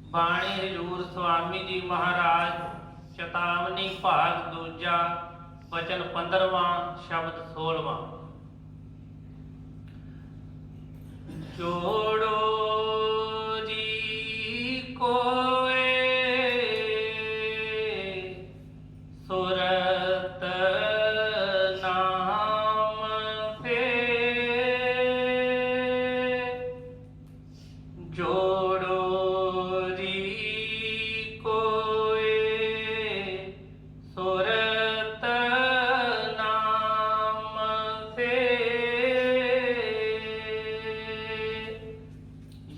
बाणी हजूर स्वामी जी महाराज चेतावनी भाग दूजा वचन 15वां शब्द 16वां। जोड़ो जी कोय सुरत नाम से, जोड़ो जी कोय सुरत नाम से,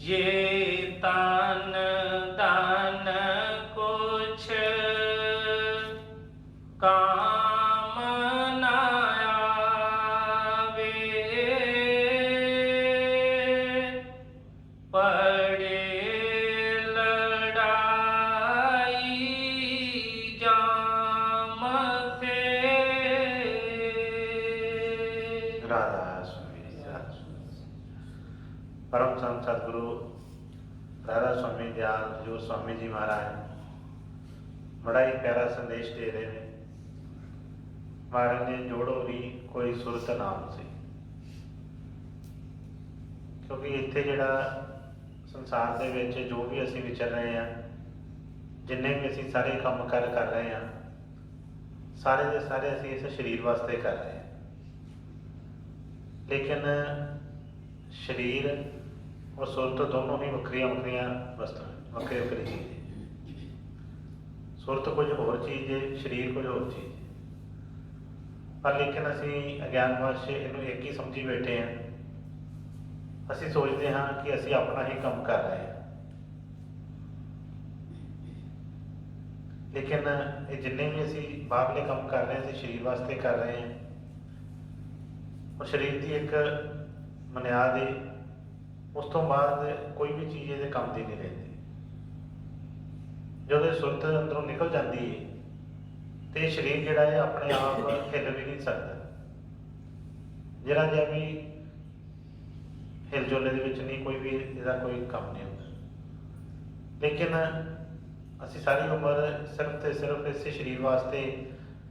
ये तन धन कुछ काम न आवे, पड़े लड़ाई जाम से। राधा स्वामी परम संत सतगुरु राधा स्वामी दयाल हजूर स्वामी जी महाराज बड़ा ही प्यारा संदेश दे रहे हैं। महाराज ने जोड़ो भी कोई सुरत नाम से, क्योंकि इत्थे जिहड़ा संसार दे विच जो भी असीं विचर रहे हैं, जिन्ने भी असीं सारे काम कर रहे हैं, सारे दे सारे असीं इस शरीर वास्ते कर रहे हैं। लेकिन शरीर और सुरत दोनों ही वक्रिया वक्रिया वस्तु वक्री वक्री चीज़ है। सुरत कुछ होर चीज़ है, शरीर कुछ होर चीज़ है। पर लेकिन असी अज्ञानवश इनू एक ही समझी बैठे हैं। असी सोचते हाँ कि असी अपना ही काम कर रहे हैं, लेकिन ये जिन्ने भी असी बाहरले काम कर रहे हैं असी शरीर वास्ते कर रहे हैं। और शरीर की एक बुनियाद है, उस तो बाद कोई भी चीज़ ये काम की नहीं रहती। जो सुरत अंदरों निकल जाती है तो शरीर जोड़ा है अपने आप हिल भी नहीं सकता, जरा जहा भी हिलजुले नहीं, कोई भी इसका कोई काम नहीं होता। लेकिन असी सारी उम्र सिर्फ तो सिर्फ इस शरीर वास्ते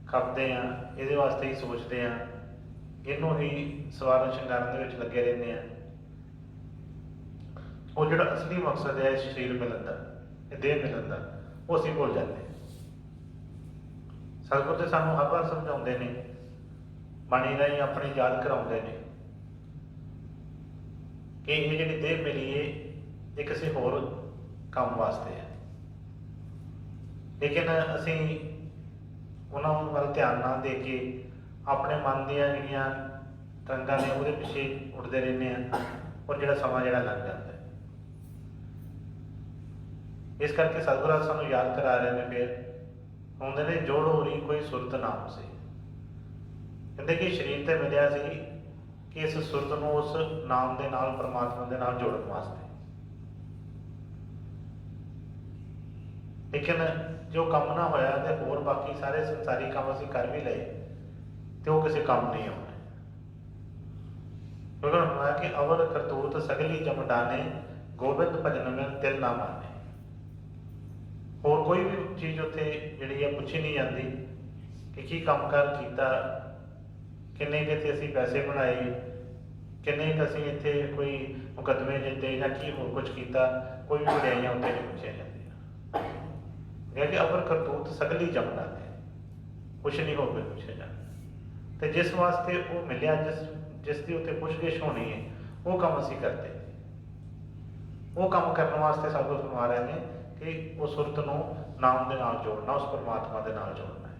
खपते हैं, ये वास्ते ही सोचते हैं, इनू ही सवारन शंगारन लगे रहते हैं। वो जो असली मकसद है इस शरीर मिलन का, देह मिलन का, वो असी भुल जाते हैं। सतगुर तो सानू हर बार समझाते हैं, बाणी राही अपनी याद कराते हैं कि ये जी देह मिली है ये किसी होर काम वास्ते है। लेकिन असी उन्होंने वाल ध्यान ना दे के अपने मन दियां जिहड़ियां तरंगां ने उहदे पिछे उड़ते रहने हैं, और जिहड़ा समा जिहड़ा लग जाता है। इस करके सतगुरु सानू याद करा रहे हैं, फिर आउंदे ने जोड़ो री कोई सुरत नाम से। कहते कि शरीर तो मिलिया सी कि इस सुरत नूं उस नाम के नाल परमात्मा के नाल जोड़न वास्ते। लेकिन जो काम ना होया तो होर बाकी सारे संसारी काम असीं कर भी लए तो वो किसी काम नहीं आने। क्योंकि उन्होंने कि अवर करतूत सगली जमडाने गोबिंद भजन में तिल ना माने। होर कोई भी चीज़ उत्थे जिहड़ी है पूछी नहीं जाती कि की काम कर कीता, किन्ने कि इत्थे असीं पैसे बनाए, किन्ने क असीं इत्थे कोई मुकदमे जिते या की होर कुछ कीता, कोई भी वड्याइयां उत्थे नहीं पूछिया जांदियां। कि अवर करतूत सगली जमडाने, कुछ नहीं हो गए पूछे जाता। तो जिस वास्ते वो मिलिया, जिसकी उत्ते पुछगिछ होनी है, वो काम असीं करते। वो काम करने वास्ते सतगुर फरमा रहे हैं कि उस सुरत नूं नाम के नाल जोड़ना, उस परमात्मा के नाल जोड़ना है।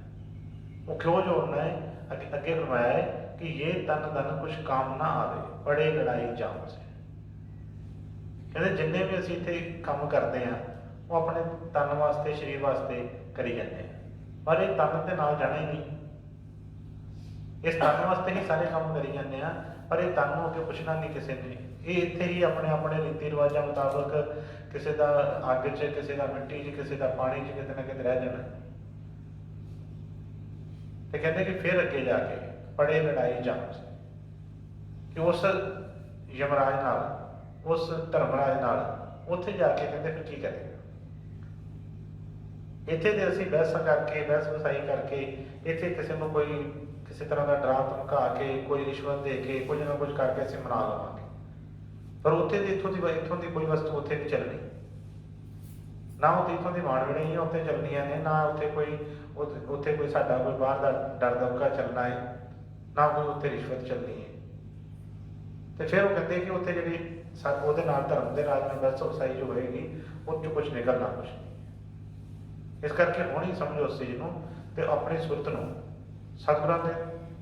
वो क्यों जोड़ना है? अगे फरमाया है कि ये तन धन कुछ काम ना आवे, पड़े लड़ाई जाम से। कहते जिन्ने भी असीं इत्थे काम करते हैं वो अपने तन वास्ते, शरीर वास्ते करी जाते हैं, पर ये तन के नाल जाना ही नहीं। इस तन वास्ते ही सारे काम करी जाते हैं, पर ये तन नूं अगे पुछना नहीं किसी ने। ये इत्थे ही अपने अपने रीति रिवाजां मुताबक किसी का अग च, किसी का मिट्टी च, किसी का पानी च किते ना किते रह जाना। तो कहते कि फिर अगे जाके पड़े लड़ाई जाम से कि उस यमराज नाल, उस धर्मराज नाल उत्थे जाके कहते फिर की करेगा। ਇੱਥੇ ਦੇ ਅਸੀਂ ਬਹਿਸ ਕਰਕੇ ਬਹਿਸ ਵਸਾਈ ਕਰਕੇ ਇੱਥੇ ਕਿਸੇ ਨੂੰ ਕੋਈ ਕਿਸੇ ਤਰ੍ਹਾਂ ਦਾ ਡਰਾ ਧਮਕਾ ਕੇ ਕੋਈ ਰਿਸ਼ਵਤ ਦੇ ਕੇ ਕੁਝ ਨਾ ਕੁਝ ਕਰਕੇ ਅਸੀਂ ਮਨਾ ਲਵਾਂਗੇ, ਪਰ ਉੱਥੇ ਦੀ ਇੱਥੋਂ ਦੀ ਕੋਈ ਵਸਤੂ ਉੱਥੇ ਨਹੀਂ ਚੱਲਣੀ, ਨਾ ਉੱਥੇ ਇੱਥੋਂ ਦੀ ਮਾਣਵੀਆਂ ਉੱਥੇ ਚੱਲਣੀਆਂ ਨੇ, ਨਾ ਉੱਥੇ ਕੋਈ ਸਾਡਾ ਕੋਈ ਬਾਹਰ ਦਾ ਡਰ ਦਬਕਾ ਚੱਲਣਾ ਹੈ, ਨਾ ਕੋਈ ਉੱਥੇ ਰਿਸ਼ਵਤ ਚੱਲਣੀ ਹੈ। ਤੇ ਫਿਰ ਉਹ ਕਹਿੰਦੇ ਕਿ ਉੱਥੇ ਜਿਹੜੀ ਉਹਦੇ ਨਾਲ ਧਰਮ ਦੇ ਰਾਜ ਨਾਲ ਬਹਿਸ ਵਸਾਈ ਜੋ ਹੋਏਗੀ ਉਹ 'ਚੋਂ ਕੁਛ ਨਿਕਲਣਾ ਕੁਛ ਨਹੀਂ। ਇਸ ਕਰਕੇ ਹੁਣ ਹੀ ਸਮਝੋ ਉਸ ਚੀਜ਼ ਨੂੰ ਤੇ ਆਪਣੀ ਸੁਰਤ ਨੂੰ ਸਤਿਗੁਰਾਂ ਦੇ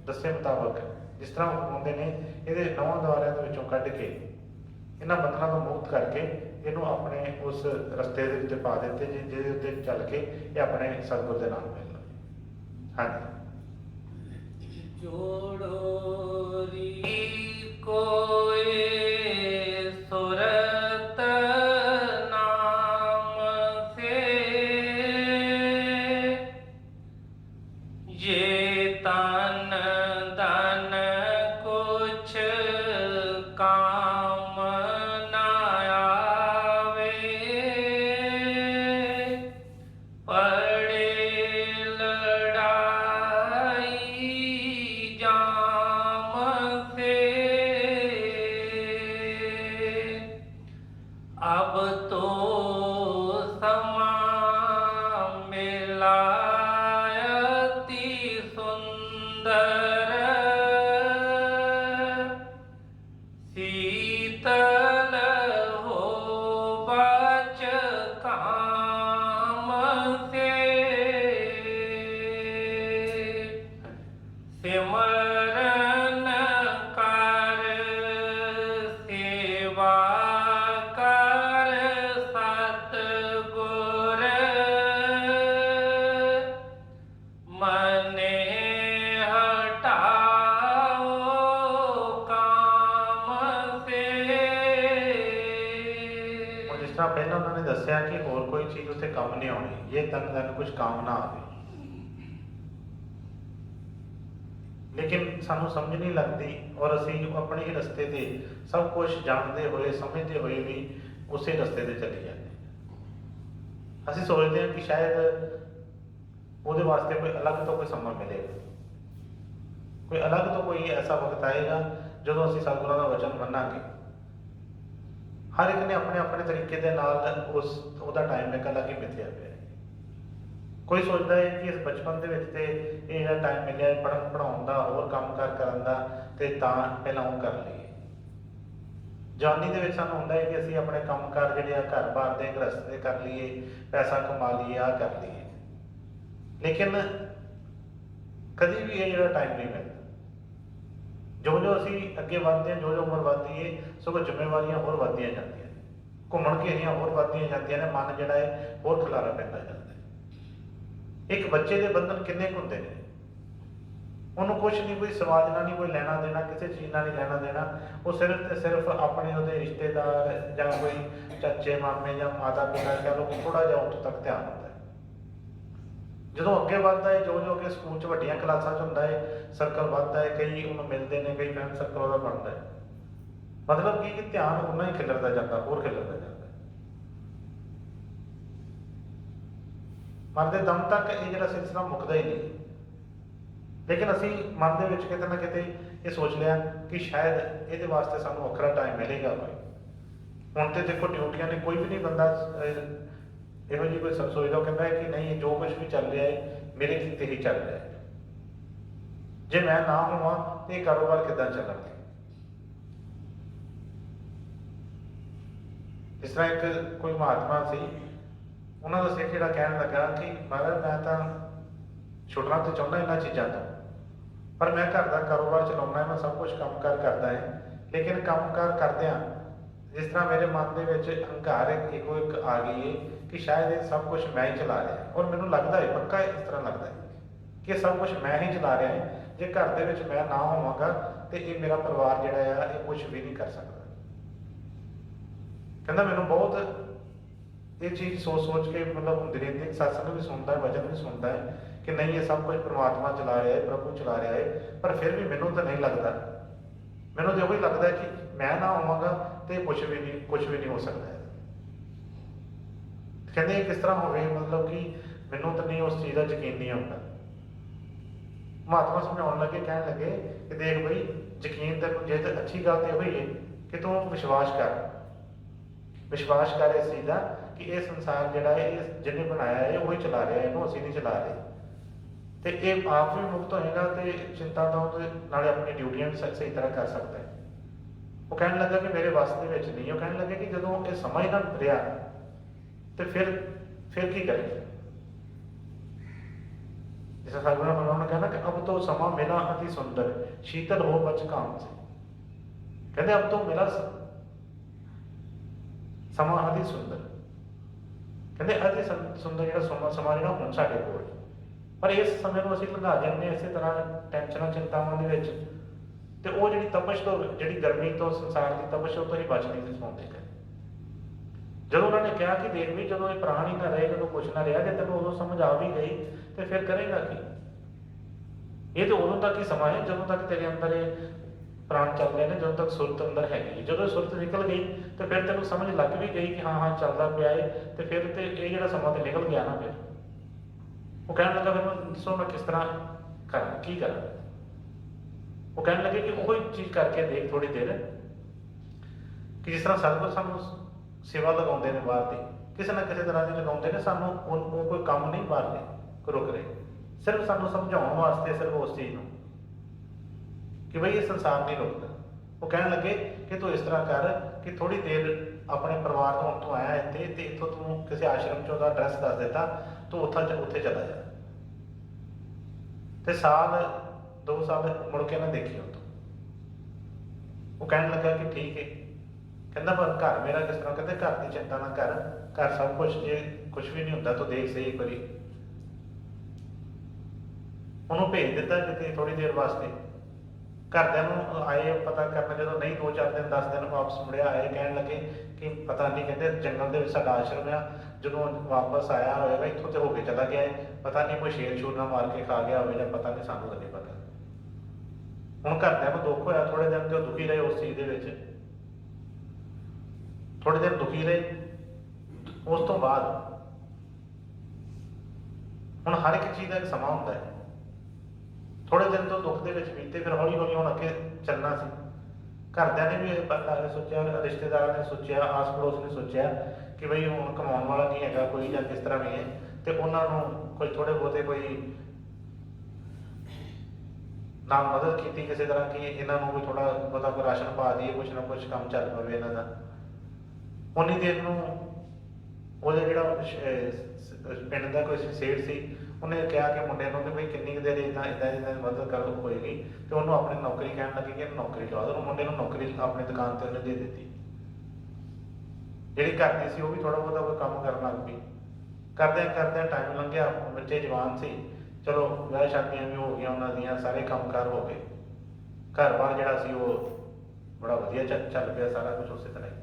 ਦੱਸੇ ਮੁਤਾਬਕ ਜਿਸ ਤਰ੍ਹਾਂ ਉਹ ਹੁੰਦੇ ਨੇ ਇਹਦੇ ਨਵਾਂ ਦੁਆਰਿਆਂ ਦੇ ਵਿੱਚੋਂ ਕੱਢ ਕੇ ਇਹਨਾਂ ਬੰਧਨਾਂ ਤੋਂ ਮੁਕਤ ਕਰਕੇ ਇਹਨੂੰ ਆਪਣੇ ਉਸ ਰਸਤੇ ਦੇ ਉੱਤੇ ਪਾ ਦਿੱਤੇ ਜਿਹਦੇ ਉੱਤੇ ਚੱਲ ਕੇ ਇਹ ਆਪਣੇ ਸਤਿਗੁਰ ਦੇ ਨਾਲ ਮਿਲ ਲਵੇ। ਹਾਂਜੀ। ਜੋੜੋ ਰੀ ਕੋਏ ਸੁਰਤ ਨਾਮ ਸੇ, ਜੇ ਤਨ ਧਨ ਕੁਛ ਕਾਮ ਨਾ ਆਵੇ, ਪੜੇ ਲੜਾਈ ਜਾਮ ਸੇ, अब तो समा मिलायति सुंदर, शीतल हो बच काम से, सिमरन कर सेवा कर सतगुर, मने हटाओ काम से। और जिस तरह पहले उन्होंने दसिया कि होर कोई चीज उत्थे काम नहीं आनी, ये तन धन कुछ काम ना आवे, लेकिन सानू समझ नहीं लगती और असी अपने ही रस्ते ते सब कुछ जानते हुए समझते हुए भी उसे रस्ते ते चली जाते। असी सोचते हैं कि शायद ਉਹਦੇ वास्ते कोई अलग तो कोई समा मिलेगा, कोई अलग तो कोई ऐसा वक्त आएगा ਜਦੋਂ ਅਸੀਂ ਸਤਿਗੁਰਾਂ ਦਾ ਵਚਨ ਮੰਨਾਂਗੇ। ਹਰ ਇੱਕ ਨੇ ਆਪਣੇ ਆਪਣੇ ਤਰੀਕੇ ਦੇ ਨਾਲ ਉਹਦਾ ਟਾਈਮ ਇੱਕ ਅਲੱਗ ਹੀ ਮਿਥਿਆ ਪਿਆ ਹੈ। ਕੋਈ ਸੋਚਦਾ ਹੈ ਕਿ ਇਸ ਬਚਪਨ ਦੇ ਵਿੱਚ ਤੇ ਇਹ ਜਿਹੜਾ ਟਾਈਮ ਮਿਲਿਆ ਪੜ੍ਹਨ ਪੜ੍ਹਾਉਣ ਦਾ ਹੋਰ ਕੰਮਕਾਰ ਕਰਨ ਦਾ ਤੇ ਤਾਂ ਪਹਿਲਾਂ ਉਹ ਕਰ ਲਈਏ। ਜਵਾਨੀ ਦੇ ਵਿੱਚ ਸਾਨੂੰ ਹੁੰਦਾ ਹੈ ਕਿ ਅਸੀਂ ਆਪਣੇ ਕੰਮਕਾਰ ਜਿਹੜੇ ਆ ਘਰ-ਬਾਰ ਦੇ ਗ੍ਰਸਤ ਦੇ ਕਰ ਲਈਏ, ਪੈਸਾ ਕਮਾ ਲਈਏ, ਆਹ ਕਰ ਲਈਏ, ਲੇਕਿਨ ਕਦੀ ਵੀ ਇਹ ਜਿਹੜਾ ਟਾਈਮ ਨਹੀਂ ਮਿਲਦਾ। ਜੋ ਅਸੀਂ ਅੱਗੇ ਵੱਧਦੇ ਹਾਂ, ਜੋ ਉਮਰ ਵੱਧਦੀ ਹੈ, ਸਗੋਂ ਜ਼ਿੰਮੇਵਾਰੀਆਂ ਹੋਰ ਵੱਧਦੀਆਂ ਜਾਂਦੀਆਂ ਨੇ, ਘੁੰਮਣ ਘੇਰੀਆਂ ਹੋਰ ਵੱਧਦੀਆਂ ਜਾਂਦੀਆਂ ਨੇ, ਮਨ ਜਿਹੜਾ ਹੈ ਹੋਰ ਖਿਲਾਰਾ ਪੈਂਦਾ ਜਾਂਦਾ ਹੈ। ਇੱਕ ਬੱਚੇ ਦੇ ਬੰਧਨ ਕਿੰਨੇ ਕੁ ਹੁੰਦੇ ਨੇ, ਉਹਨੂੰ ਕੁਛ ਨਹੀਂ, ਕੋਈ ਸਵਾਦ ਨਾਲ ਨਹੀਂ, ਕੋਈ ਲੈਣਾ ਦੇਣਾ, ਕਿਸੇ ਚੀਜ਼ ਨਾਲ ਨਹੀਂ ਲੈਣਾ ਦੇਣਾ, ਉਹ ਸਿਰਫ ਤੇ ਸਿਰਫ ਆਪਣੇ ਉਹਦੇ ਰਿਸ਼ਤੇਦਾਰ ਜਾਂ ਕੋਈ ਚਾਚੇ ਮਾਮੇ ਜਾਂ ਮਾਤਾ ਪਿਤਾ ਕਹਿ ਲਓ ਥੋੜਾ ਜਿਹਾ ਉੱਥੋਂ ਤੱਕ ਧਿਆਨ ਹੁੰਦਾ ਹੈ। ਜਦੋਂ ਅੱਗੇ ਵੱਧਦਾ ਹੈ, ਜੋ ਅੱਗੇ ਸਕੂਲ 'ਚ ਵੱਡੀਆਂ ਕਲਾਸਾਂ 'ਚ ਹੁੰਦਾ ਹੈ, ਸਰਕਲ ਵੱਧਦਾ ਹੈ, ਕਈ ਉਹਨੂੰ ਮਿਲਦੇ ਨੇ, ਕਈ ਫਰੈਂਡ ਸਰਕਲ ਉਹਦਾ ਬਣਦਾ ਹੈ, ਮਤਲਬ ਕੀ ਕਿ ਧਿਆਨ ਉਨਾ ਹੀ ਖਿਲਰਦਾ ਜਾਂਦਾ, ਹੋਰ ਖਿਲਰਦਾ ਜਾਂਦਾ। ਮਨ ਦੇ ਦਮ ਤੱਕ ਇਹ ਜਿਹੜਾ ਸਿਲਸਿਲਾ ਮੁੱਕਦਾ ਹੀ ਨਹੀਂ, ਲੇਕਿਨ ਅਸੀਂ ਮਨ ਦੇ ਵਿੱਚ ਕਿਤੇ ਨਾ ਕਿਤੇ ਇਹ ਸੋਚ ਲਿਆ ਕਿ ਸ਼ਾਇਦ ਇਹਦੇ ਵਾਸਤੇ ਸਾਨੂੰ ਵੱਖਰਾ ਟਾਈਮ ਮਿਲੇਗਾ ਕੋਈ। ਹੁਣ ਤੇ ਦੇਖੋ ਡਿਊਟੀਆਂ ਨੇ, ਕੋਈ ਵੀ ਨਹੀਂ ਬੰਦਾ ਇਹੋ ਜਿਹੀ ਕੋਈ ਸੋਚਦਾ, ਉਹ ਕਹਿੰਦਾ ਹੈ ਕਿ ਨਹੀਂ ਜੋ ਕੁਝ ਵੀ ਚੱਲ ਰਿਹਾ ਹੈ ਮੇਰੇ ਕੀਤੇ ਹੀ ਚੱਲ ਰਿਹਾ ਹੈ, ਜੇ ਮੈਂ ਨਾ ਹੋਵਾਂ ਤੇ ਇਹ ਕਾਰੋਬਾਰ ਕਿੱਦਾਂ ਚੱਲਣਗੇ। ਇਸ ਤਰ੍ਹਾਂ ਇੱਕ ਕੋਈ ਮਹਾਤਮਾ ਸੀ, ਉਹਨਾਂ ਦਾ ਸਿੱਖ ਜਿਹੜਾ ਕਹਿਣ ਲੱਗਾ ਕਿ ਮਹਾਰਾਜ ਮੈਂ ਤਾਂ ਛੁੱਟਣਾ ਤੇ ਚਾਹੁੰਦਾ ਇਹਨਾਂ ਚੀਜ਼ਾਂ ਤੋਂ, ਪਰ ਮੈਂ ਘਰ ਦਾ ਕਾਰੋਬਾਰ ਚਲਾਉਣਾ ਹੈ, ਮੈਂ ਸਭ ਕੁਝ ਕੰਮਕਾਰ ਕਰਦਾ ਹੈ, ਲੇਕਿਨ ਕੰਮਕਾਰ ਕਰਦਿਆਂ ਜਿਸ ਤਰ੍ਹਾਂ ਮੇਰੇ ਮਨ ਦੇ ਵਿੱਚ ਹੰਕਾਰ ਇੱਕ ਆ ਗਈ ਹੈ ਕਿ ਸ਼ਾਇਦ ਇਹ ਸਭ ਕੁਝ ਮੈਂ ਹੀ ਚਲਾ ਰਿਹਾ, ਔਰ ਮੈਨੂੰ ਲੱਗਦਾ ਹੈ ਪੱਕਾ ਇਸ ਤਰ੍ਹਾਂ ਲੱਗਦਾ ਹੈ ਕਿ ਸਭ ਕੁਝ ਮੈਂ ਹੀ ਚਲਾ ਰਿਹਾ ਹੈ। ਜੇ ਘਰ ਦੇ ਵਿੱਚ ਮੈਂ ਨਾ ਹੋਵਾਂਗਾ ਤੇ ਇਹ ਮੇਰਾ ਪਰਿਵਾਰ ਜਿਹੜਾ ਆ ਇਹ ਕੁਝ ਵੀ ਨਹੀਂ ਕਰ ਸਕਦਾ। ਕਹਿੰਦਾ ਮੈਨੂੰ ਬਹੁਤ ਇਹ ਚੀਜ਼ ਸੋਚ ਕੇ ਮਤਲਬ ਹੁੰਦੀ ਰਹਿੰਦੀ, ਸਤਸੰਗ ਵੀ ਸੁਣਦਾ ਹੈ, ਵਚਨ ਵੀ ਸੁਣਦਾ ਹੈ ਕਿ ਨਹੀਂ ਇਹ ਸਭ ਕੁਝ ਪਰਮਾਤਮਾ ਚਲਾ ਰਿਹਾ ਹੈ, ਪ੍ਰਭੂ ਚਲਾ ਰਿਹਾ ਹੈ, ਪਰ ਫਿਰ ਵੀ ਮੈਨੂੰ ਤਾਂ ਨਹੀਂ ਲੱਗਦਾ, ਮੈਨੂੰ ਤਾਂ ਉਹੀ ਲੱਗਦਾ ਕਿ ਮੈਂ ਨਾ ਹੋਵਾਂਗਾ ਤੇ ਕੁਝ ਵੀ ਨਹੀਂ ਹੋ ਸਕਦਾ ਹੈ। ਕਹਿੰਦੇ ਕਿਸ ਤਰ੍ਹਾਂ ਹੋਵੇ, ਮਤਲਬ ਕਿ ਮੈਨੂੰ ਤਾਂ ਨਹੀਂ ਉਸ ਚੀਜ਼ ਦਾ ਯਕੀਨ ਨਹੀਂ ਆਉਂਦਾ। ਮਹਾਤਮਾ ਸਮਝਾਉਣ ਲੱਗੇ, ਕਹਿਣ ਲੱਗੇ ਕਿ ਦੇਖ ਬਈ, ਯਕੀਨ ਤੈਨੂੰ ਜੇ ਤਾਂ ਅੱਛੀ ਗੱਲ ਤੇ ਹੋਈ ਹੈ ਕਿ ਤੂੰ ਵਿਸ਼ਵਾਸ ਕਰ ਇਸ ਚੀਜ਼ ਦਾ ਕਿ ਇਹ ਸੰਸਾਰ ਜਿਹੜਾ ਹੈ, ਇਹ ਜਿਹਨੇ ਬਣਾਇਆ ਹੈ ਉਹੀ ਚਲਾ ਰਿਹਾ, ਇਹਨੂੰ ਅਸੀਂ ਨਹੀਂ ਚਲਾ ਰਹੇ, ਤੇ ਇਹ ਆਪ ਵੀ ਮੁਕਤ ਹੋਏਗਾ ਤੇ ਚਿੰਤਾ ਤੋਂ ਉਹਦੇ ਨਾਲੇ ਆਪਣੀ ਡਿਊਟੀਆਂ ਵੀ ਸਹੀ ਤਰ੍ਹਾਂ ਕਰ ਸਕਦਾ ਹੈ। ਉਹ ਕਹਿਣ ਲੱਗਾ ਕਿ ਮੇਰੇ ਵੱਸ ਦੇ ਵਿੱਚ ਨਹੀਂ। ਉਹ ਕਹਿਣ ਲੱਗੇ ਕਿ ਜਦੋਂ ਇਹ ਸਮਾਂ ਹੀ ਨਾ ਰਿਹਾ ਤੇ ਫਿਰ ਕੀ ਕਰੇ। ਜਿਸ ਸਾਗਰ ਮਨੋਂ ਨੇ ਕਹਿਣਾ ਕਿ ਅਬ ਤੋਂ ਸਮਾਂ ਮਿਲਾ ਅति ਸੁੰਦਰ, शीतल हो बच काम से। कहते अब तो मेरा ਸਮਾਂ ਅति ਸੁੰਦਰ, ਕਹਿੰਦੇ ਅति ਸੁੰਦਰ ਜਿਹੜਾ ਸਮਾਂ ਜਿਹੜਾ ਹੁਣ ਸਾਡੇ ਕੋਲ, ਪਰ ਇਸ ਸਮੇਂ ਨੂੰ ਅਸੀਂ ਲੰਘਾ ਜਾਂਦੇ ਇਸੇ ਤਰ੍ਹਾਂ ਟੈਨਸ਼ਨਾਂ ਚਿੰਤਾਵਾਂ ਦੇ ਵਿੱਚ, ਤੇ ਉਹ ਜਿਹੜੀ ਤਪਸ਼ ਤੋਂ, ਜਿਹੜੀ ਗਰਮੀ ਤੋਂ, ਸੰਸਾਰ ਦੀ ਤਪਸ਼, ਉਹ ਤੋਂ ਹੀ ਬਚ ਨਹੀਂ ਪਾਉਂਦੇ। ਜਦੋਂ ਉਹਨਾਂ ਨੇ ਕਿਹਾ ਕਿ ਦੇਖ ਵੀ, ਜਦੋਂ ਇਹ ਪ੍ਰਾਣ ਹੀ ਨਾ ਰਹੇ, ਜਦੋਂ ਕੁਛ ਨਾ ਰਿਹਾ, ਜੇ ਤੈਨੂੰ ਉਦੋਂ ਸਮਝ ਆ ਵੀ ਗਈ ਤੇ ਫਿਰ ਕਰੇਗਾ ਕੀ। ਇਹ ਤਾਂ ਉਦੋਂ ਤੱਕ ਹੀ ਸਮਾਂ ਹੈ ਜਦੋਂ ਤੱਕ ਤੇਰੇ ਅੰਦਰ ਇਹ ਪ੍ਰਾਣ ਚੱਲ ਰਹੇ ਨੇ, ਜਦੋਂ ਤੱਕ ਸੁਰਤ ਅੰਦਰ ਹੈਗੀ। ਜਦੋਂ ਸੁਰਤ ਨਿਕਲ ਗਈ ਤੇ ਫਿਰ ਤੈਨੂੰ ਸਮਝ ਲੱਗ ਵੀ ਗਈ ਕਿ ਹਾਂ ਚੱਲਦਾ ਪਿਆ ਹੈ, ਤੇ ਫਿਰ ਤੇ ਇਹ ਜਿਹੜਾ ਸਮਾਂ ਤੇ ਨਿਕਲ ਗਿਆ ਨਾ। ਫਿਰ ਉਹ ਕਹਿਣ ਲੱਗਾ, ਫਿਰ ਮੈਂ ਦੱਸੋ ਮੈਂ ਕਿਸ ਤਰ੍ਹਾਂ ਕਰਾਂ, ਕੀ ਕਰਾਂ। ਉਹ ਕਹਿਣ ਲੱਗੇ ਕਿ ਉਹੀ ਚੀਜ਼ ਕਰਕੇ ਦੇਖ ਥੋੜੀ ਦੇਰ, ਕਿ ਜਿਸ ਤਰ੍ਹਾਂ ਸਤਿਗੁਰ ਸਾਨੂੰ ਸੇਵਾ ਲਗਾਉਂਦੇ ਨੇ ਬਾਹਰ ਦੀ, ਕਿਸੇ ਨਾ ਕਿਸੇ ਤਰ੍ਹਾਂ ਦੀ ਲਗਾਉਂਦੇ ਨੇ, ਸਾਨੂੰ ਉਹ ਕੋਈ ਕੰਮ ਨਹੀਂ ਬਾਹਰ ਦੇ ਕੋਈ ਰੁਕ ਰਹੇ, ਸਿਰਫ ਸਾਨੂੰ ਸਮਝਾਉਣ ਵਾਸਤੇ, ਸਿਰਫ ਉਸ ਚੀਜ਼ ਨੂੰ ਕਿ ਬਈ ਇਹ ਸੰਸਾਰ ਨਹੀਂ ਰੁਕਦਾ। ਉਹ ਕਹਿਣ ਲੱਗੇ ਕਿ ਤੂੰ ਇਸ ਤਰ੍ਹਾਂ ਕਰ ਕਿ ਥੋੜੀ ਦੇਰ ਆਪਣੇ ਪਰਿਵਾਰ ਤੋਂ, ਹੁਣ ਤੂੰ ਆਇਆ ਇੱਥੇ ਤੇ ਇੱਥੋਂ ਤੂੰ ਕਿਸੇ ਆਸ਼ਰਮ 'ਚ ਉਹਦਾ ਐਡਰੈਸ ਦੱਸ ਦਿੱਤਾ, ਤੂੰ ਉੱਥੇ ਚਲਾ ਜਾ। ਤੇ ਸਾਲ 2 ਸਾਲ ਮੁੜ ਕੇ ਨਾ ਦੇਖੀ ਉਹ। ਉਹ ਕਹਿਣ ਲੱਗਾ ਕਿ ਠੀਕ ਹੈ। ਕਹਿੰਦਾ ਪਰ ਘਰ ਮੇਰਾ ਕਿਸ ਤਰ੍ਹਾਂ। ਕਹਿੰਦੇ ਘਰ ਦੀ ਚਿੰਤਾ ਨਾ ਕਰ, ਘਰ ਸਭ ਕੁਛ, ਜੇ ਕੁਛ ਵੀ ਨਹੀਂ ਹੁੰਦਾ ਤੂੰ ਦੇਖ ਸਹੀ ਇੱਕ ਵਾਰੀ। ਉਹਨੂੰ ਭੇਜ ਦਿੱਤਾ ਕਿਤੇ ਥੋੜੀ ਦੇਰ ਵਾਸਤੇ। ਘਰਦਿਆਂ ਨੂੰ ਆਏ ਪਤਾ ਕਰਨ, ਜਦੋਂ ਨਹੀਂ 2-4 ਦਿਨ 10 ਦਿਨ ਵਾਪਸ ਮੁੜਿਆ, ਆਏ ਕਹਿਣ ਲੱਗੇ ਕਿ ਪਤਾ ਨਹੀਂ, ਕਹਿੰਦੇ ਜੰਗਲ ਦੇ ਵਿੱਚ ਸਾਡਾ ਆਸ਼ਰਮ ਆ, ਜਦੋਂ ਵਾਪਸ ਆਇਆ ਹੋਏਗਾ ਇੱਥੋਂ ਤੇ ਹੋ ਕੇ ਚਲਾ ਗਿਆ ਹੈ, ਪਤਾ ਨਹੀਂ ਕੋਈ ਸ਼ੇਰ ਸ਼ੂਰ ਨਾ ਮਾਰ ਕੇ ਖਾ ਗਿਆ ਹੋਵੇ ਜਾਂ ਪਤਾ ਨਹੀਂ, ਸਾਨੂੰ ਤਾਂ ਨਹੀਂ ਪਤਾ। ਹੁਣ ਘਰਦਿਆਂ ਨੂੰ ਦੁੱਖ ਹੋਇਆ, ਥੋੜੇ ਦਿਨ ਤੇ ਉਹ ਦੁਖੀ ਰਹੇ ਉਸ ਚੀਜ਼ ਦੇ ਵਿੱਚ, ਥੋੜੇ ਦਿਨ ਦੁਖੀ ਰਹੇ। ਉਸ ਤੋਂ ਬਾਅਦ ਹੁਣ ਹਰ ਇੱਕ ਚੀਜ਼ ਦਾ ਇੱਕ ਸਮਾਂ ਹੁੰਦਾ ਹੈ। ਥੋੜੇ ਦਿਨ ਤੋਂ ਦੁੱਖ ਦੇ ਵਿੱਚ ਬੀਤੇ, ਫਿਰ ਹੌਲੀ ਹੌਲੀ ਹੁਣ ਅੱਗੇ ਚੱਲਣਾ ਸੀ। ਘਰਦਿਆਂ ਨੇ ਵੀ ਸੋਚਿਆ, ਰਿਸ਼ਤੇਦਾਰਾਂ ਨੇ ਸੋਚਿਆ, ਆਸ ਪੜੋਸ ਨੇ ਸੋਚਿਆ ਕਿ ਬਈ ਹੁਣ ਕਮਾਉਣ ਵਾਲਾ ਨਹੀਂ ਹੈਗਾ ਕੋਈ, ਜਾਂ ਕਿਸ ਤਰ੍ਹਾਂ ਵੀ ਹੈ, ਤੇ ਉਹਨਾਂ ਨੂੰ ਕੋਈ ਥੋੜੇ ਬਹੁਤੇ ਕੋਈ ਨਾਲ ਮਦਦ ਕੀਤੀ ਕਿਸੇ ਤਰ੍ਹਾਂ ਕਿ ਇਹਨਾਂ ਨੂੰ ਵੀ ਥੋੜਾ ਬਹੁਤਾ ਕੋਈ ਰਾਸ਼ਨ ਪਾ ਦਈਏ, ਕੁਛ ਨਾ ਕੁਛ ਕੰਮ ਚੱਲ ਪਵੇ ਇਹਨਾਂ ਦਾ। ਉਨੀ ਦੇਰ ਨੂੰ ਉਹਦੇ ਜਿਹੜਾ ਪਿੰਡ ਦਾ ਕੋਈ ਸੇਠ ਸੀ, ਉਹਨੇ ਕਿਹਾ ਕਿ ਮੁੰਡੇ ਨੂੰ ਕਿ ਬਈ ਕਿੰਨੀ ਕੁ ਦੇਰ ਇੱਦਾਂ ਮਦਦ ਕਰ ਹੋਏਗੀ, ਤੇ ਉਹਨੂੰ ਆਪਣੀ ਨੌਕਰੀ ਕਹਿਣ ਲੱਗੀ ਕਿ ਇਹਨੂੰ ਨੌਕਰੀ ਲਵਾ ਦਿਓ। ਮੁੰਡੇ ਨੂੰ ਨੌਕਰੀ ਆਪਣੀ ਦੁਕਾਨ ਤੇ ਉਹਨੇ ਦੇ ਦਿੱਤੀ। ਜਿਹੜੀ ਘਰ ਦੀ ਸੀ ਉਹ ਵੀ ਥੋੜਾ ਬਹੁਤਾ ਕੋਈ ਕੰਮ ਕਰਨ ਲੱਗ ਪਈ। ਕਰਦਿਆਂ ਟਾਈਮ ਲੰਘਿਆ, ਬੱਚੇ ਜਵਾਨ ਸੀ, ਚਲੋ ਵਿਆਹ ਸ਼ਾਦੀਆਂ ਵੀ ਹੋ ਗਈਆਂ ਉਹਨਾਂ ਦੀਆਂ, ਸਾਰੇ ਕੰਮਕਾਰ ਹੋ ਗਏ, ਘਰ-ਬਾਰ ਜਿਹੜਾ ਸੀ ਉਹ ਬੜਾ ਵਧੀਆ ਚੱਲ ਪਿਆ, ਸਾਰਾ ਕੁਝ ਉਸੇ ਤਰ੍ਹਾਂ ਹੀ।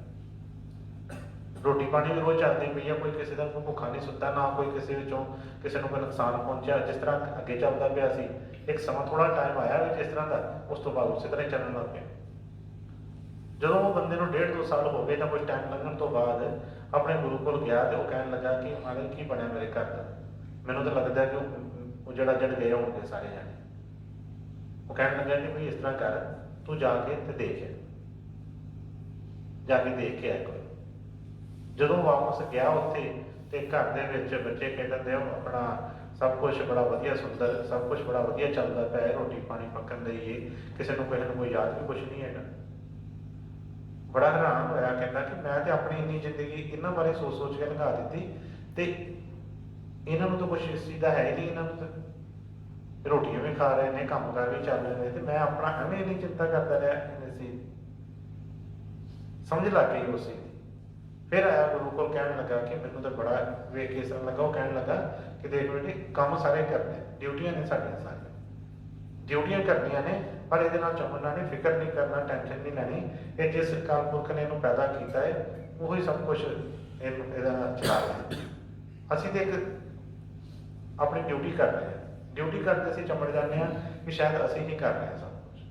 ਰੋਟੀ ਪਾਣੀ ਵੀ ਰੋਜ਼ ਚੱਲਦੀ ਪਈ ਆ, ਕੋਈ ਕਿਸੇ ਦਾ ਭੁੱਖਾ ਨਹੀਂ ਸੁੱਤਾ, ਨਾ ਕੋਈ ਕਿਸੇ ਵਿੱਚੋਂ ਕਿਸੇ ਨੂੰ ਕੋਈ ਨੁਕਸਾਨ ਪਹੁੰਚਿਆ। ਜਿਸ ਤਰ੍ਹਾਂ ਅੱਗੇ ਚੱਲਦਾ ਪਿਆ ਸੀ, ਇੱਕ ਸਮਾਂ ਥੋੜਾ ਟਾਈਮ ਆਇਆ ਵੀ ਜਿਸ ਤਰ੍ਹਾਂ ਦਾ, ਉਸ ਤੋਂ ਬਾਅਦ ਉਸੇ ਤਰ੍ਹਾਂ ਹੀ ਚੱਲਣ ਲੱਗ ਪਿਆ। ਜਦੋਂ ਉਹ ਬੰਦੇ ਨੂੰ 1.5-2 ਸਾਲ ਹੋ ਗਏ, ਤਾਂ ਕੁਝ ਟਾਈਮ ਲੰਘਣ ਤੋਂ ਬਾਅਦ ਆਪਣੇ ਗੁਰੂ ਕੋਲ ਗਿਆ, ਤੇ ਉਹ ਕਹਿਣ ਲੱਗਾ ਕਿ ਮਹਾਰਾਜ ਕੀ ਬਣਿਆ ਮੇਰੇ ਘਰ ਦਾ, ਮੈਨੂੰ ਤਾਂ ਲੱਗਦਾ ਕਿ ਉਹ ਜੜ ਗਏ ਹੋਣਗੇ ਸਾਰੇ ਜਾਣੇ। ਉਹ ਕਹਿਣ ਲੱਗਾ ਕਿ ਬਈ ਇਸ ਤਰ੍ਹਾਂ ਕਰ, ਤੂੰ ਜਾ ਕੇ ਤੇ ਦੇਖ ਕੇ ਆਇਆ ਕੋਈ। ਜਦੋਂ ਵਾਪਸ ਗਿਆ ਉੱਥੇ, ਤੇ ਘਰ ਦੇ ਵਿੱਚ ਬੱਚੇ ਖੇਡਣ ਦੇ, ਆਪਣਾ ਸਭ ਕੁਛ ਬੜਾ ਵਧੀਆ ਸੁੰਦਰ, ਸਭ ਕੁਛ ਬੜਾ ਵਧੀਆ ਚੱਲਦਾ ਪਿਆ, ਰੋਟੀ ਪਾਣੀ ਪੱਕਣ ਦੇ, ਕਿਸੇ ਨੂੰ ਕੋਈ ਯਾਦ ਵੀ ਕੁਛ ਨਹੀਂ ਹੈਗਾ। ਬੜਾ ਹੈਰਾਨ ਹੋਇਆ, ਕਹਿੰਦਾ ਕਿ ਮੈਂ ਤੇ ਆਪਣੀ ਇੰਨੀ ਜ਼ਿੰਦਗੀ ਇਹਨਾਂ ਬਾਰੇ ਸੋਚ ਕੇ ਲੰਘਾ ਦਿੱਤੀ, ਤੇ ਇਹਨਾਂ ਨੂੰ ਤਾਂ ਕੁਛ ਇਸ ਚੀਜ਼ ਦਾ ਹੈ ਹੀ ਨਹੀਂ। ਇਹਨਾਂ ਨੂੰ ਤਾਂ ਰੋਟੀਆਂ ਵੀ ਖਾ ਰਹੇ ਨੇ, ਕੰਮ ਕਾਰ ਵੀ ਚੱਲ ਰਹੇ ਨੇ, ਤੇ ਮੈਂ ਆਪਣਾ ਐਵੇਂ ਇੰਨੀ ਚਿੰਤਾ ਕਰਦਾ ਰਿਹਾ। ਸਮਝ ਲੱਗ ਗਈ ਉਸ ਚੀਜ਼ ਦੀ। ਫਿਰ ਆਇਆ ਗੁਰੂ ਕੋਲ, ਕਹਿਣ ਲੱਗਾ ਕਿ ਮੈਨੂੰ ਤਾਂ ਬੜਾ ਵੇਖ ਕੇ ਇਸ ਤਰ੍ਹਾਂ ਲੱਗਾ। ਉਹ ਕਹਿਣ ਲੱਗਾ ਕਿ ਦੇਖ ਬੇਟੇ, ਕੰਮ ਸਾਰੇ ਕਰਨੇ, ਡਿਊਟੀਆਂ ਨੇ ਸਾਡੀਆਂ, ਸਾਰੀਆਂ ਡਿਊਟੀਆਂ ਕਰਨੀਆਂ ਨੇ, ਪਰ ਇਹਦੇ ਨਾਲ ਚੁੰਮਣਾ ਨਹੀਂ, ਫਿਕਰ ਨਹੀਂ ਕਰਨਾ, ਟੈਨਸ਼ਨ ਨਹੀਂ ਲੈਣੀ। ਇਹ ਜਿਸ ਅਕਾਲ ਪੁਰਖ ਨੇ ਇਹਨੂੰ ਪੈਦਾ ਕੀਤਾ ਹੈ, ਉਹੀ ਸਭ ਕੁਛ ਇਹਦਾ ਚਲਾ ਰਿਹਾ। ਅਸੀਂ ਤੇ ਇੱਕ ਆਪਣੀ ਡਿਊਟੀ ਕਰ ਰਹੇ ਹਾਂ, ਡਿਊਟੀ ਕਰਦੇ ਅਸੀਂ ਚੰਬੜ ਜਾਂਦੇ ਹਾਂ ਕਿ ਸ਼ਾਇਦ ਅਸੀਂ ਹੀ ਕਰ ਰਹੇ ਹਾਂ ਸਭ ਕੁਛ।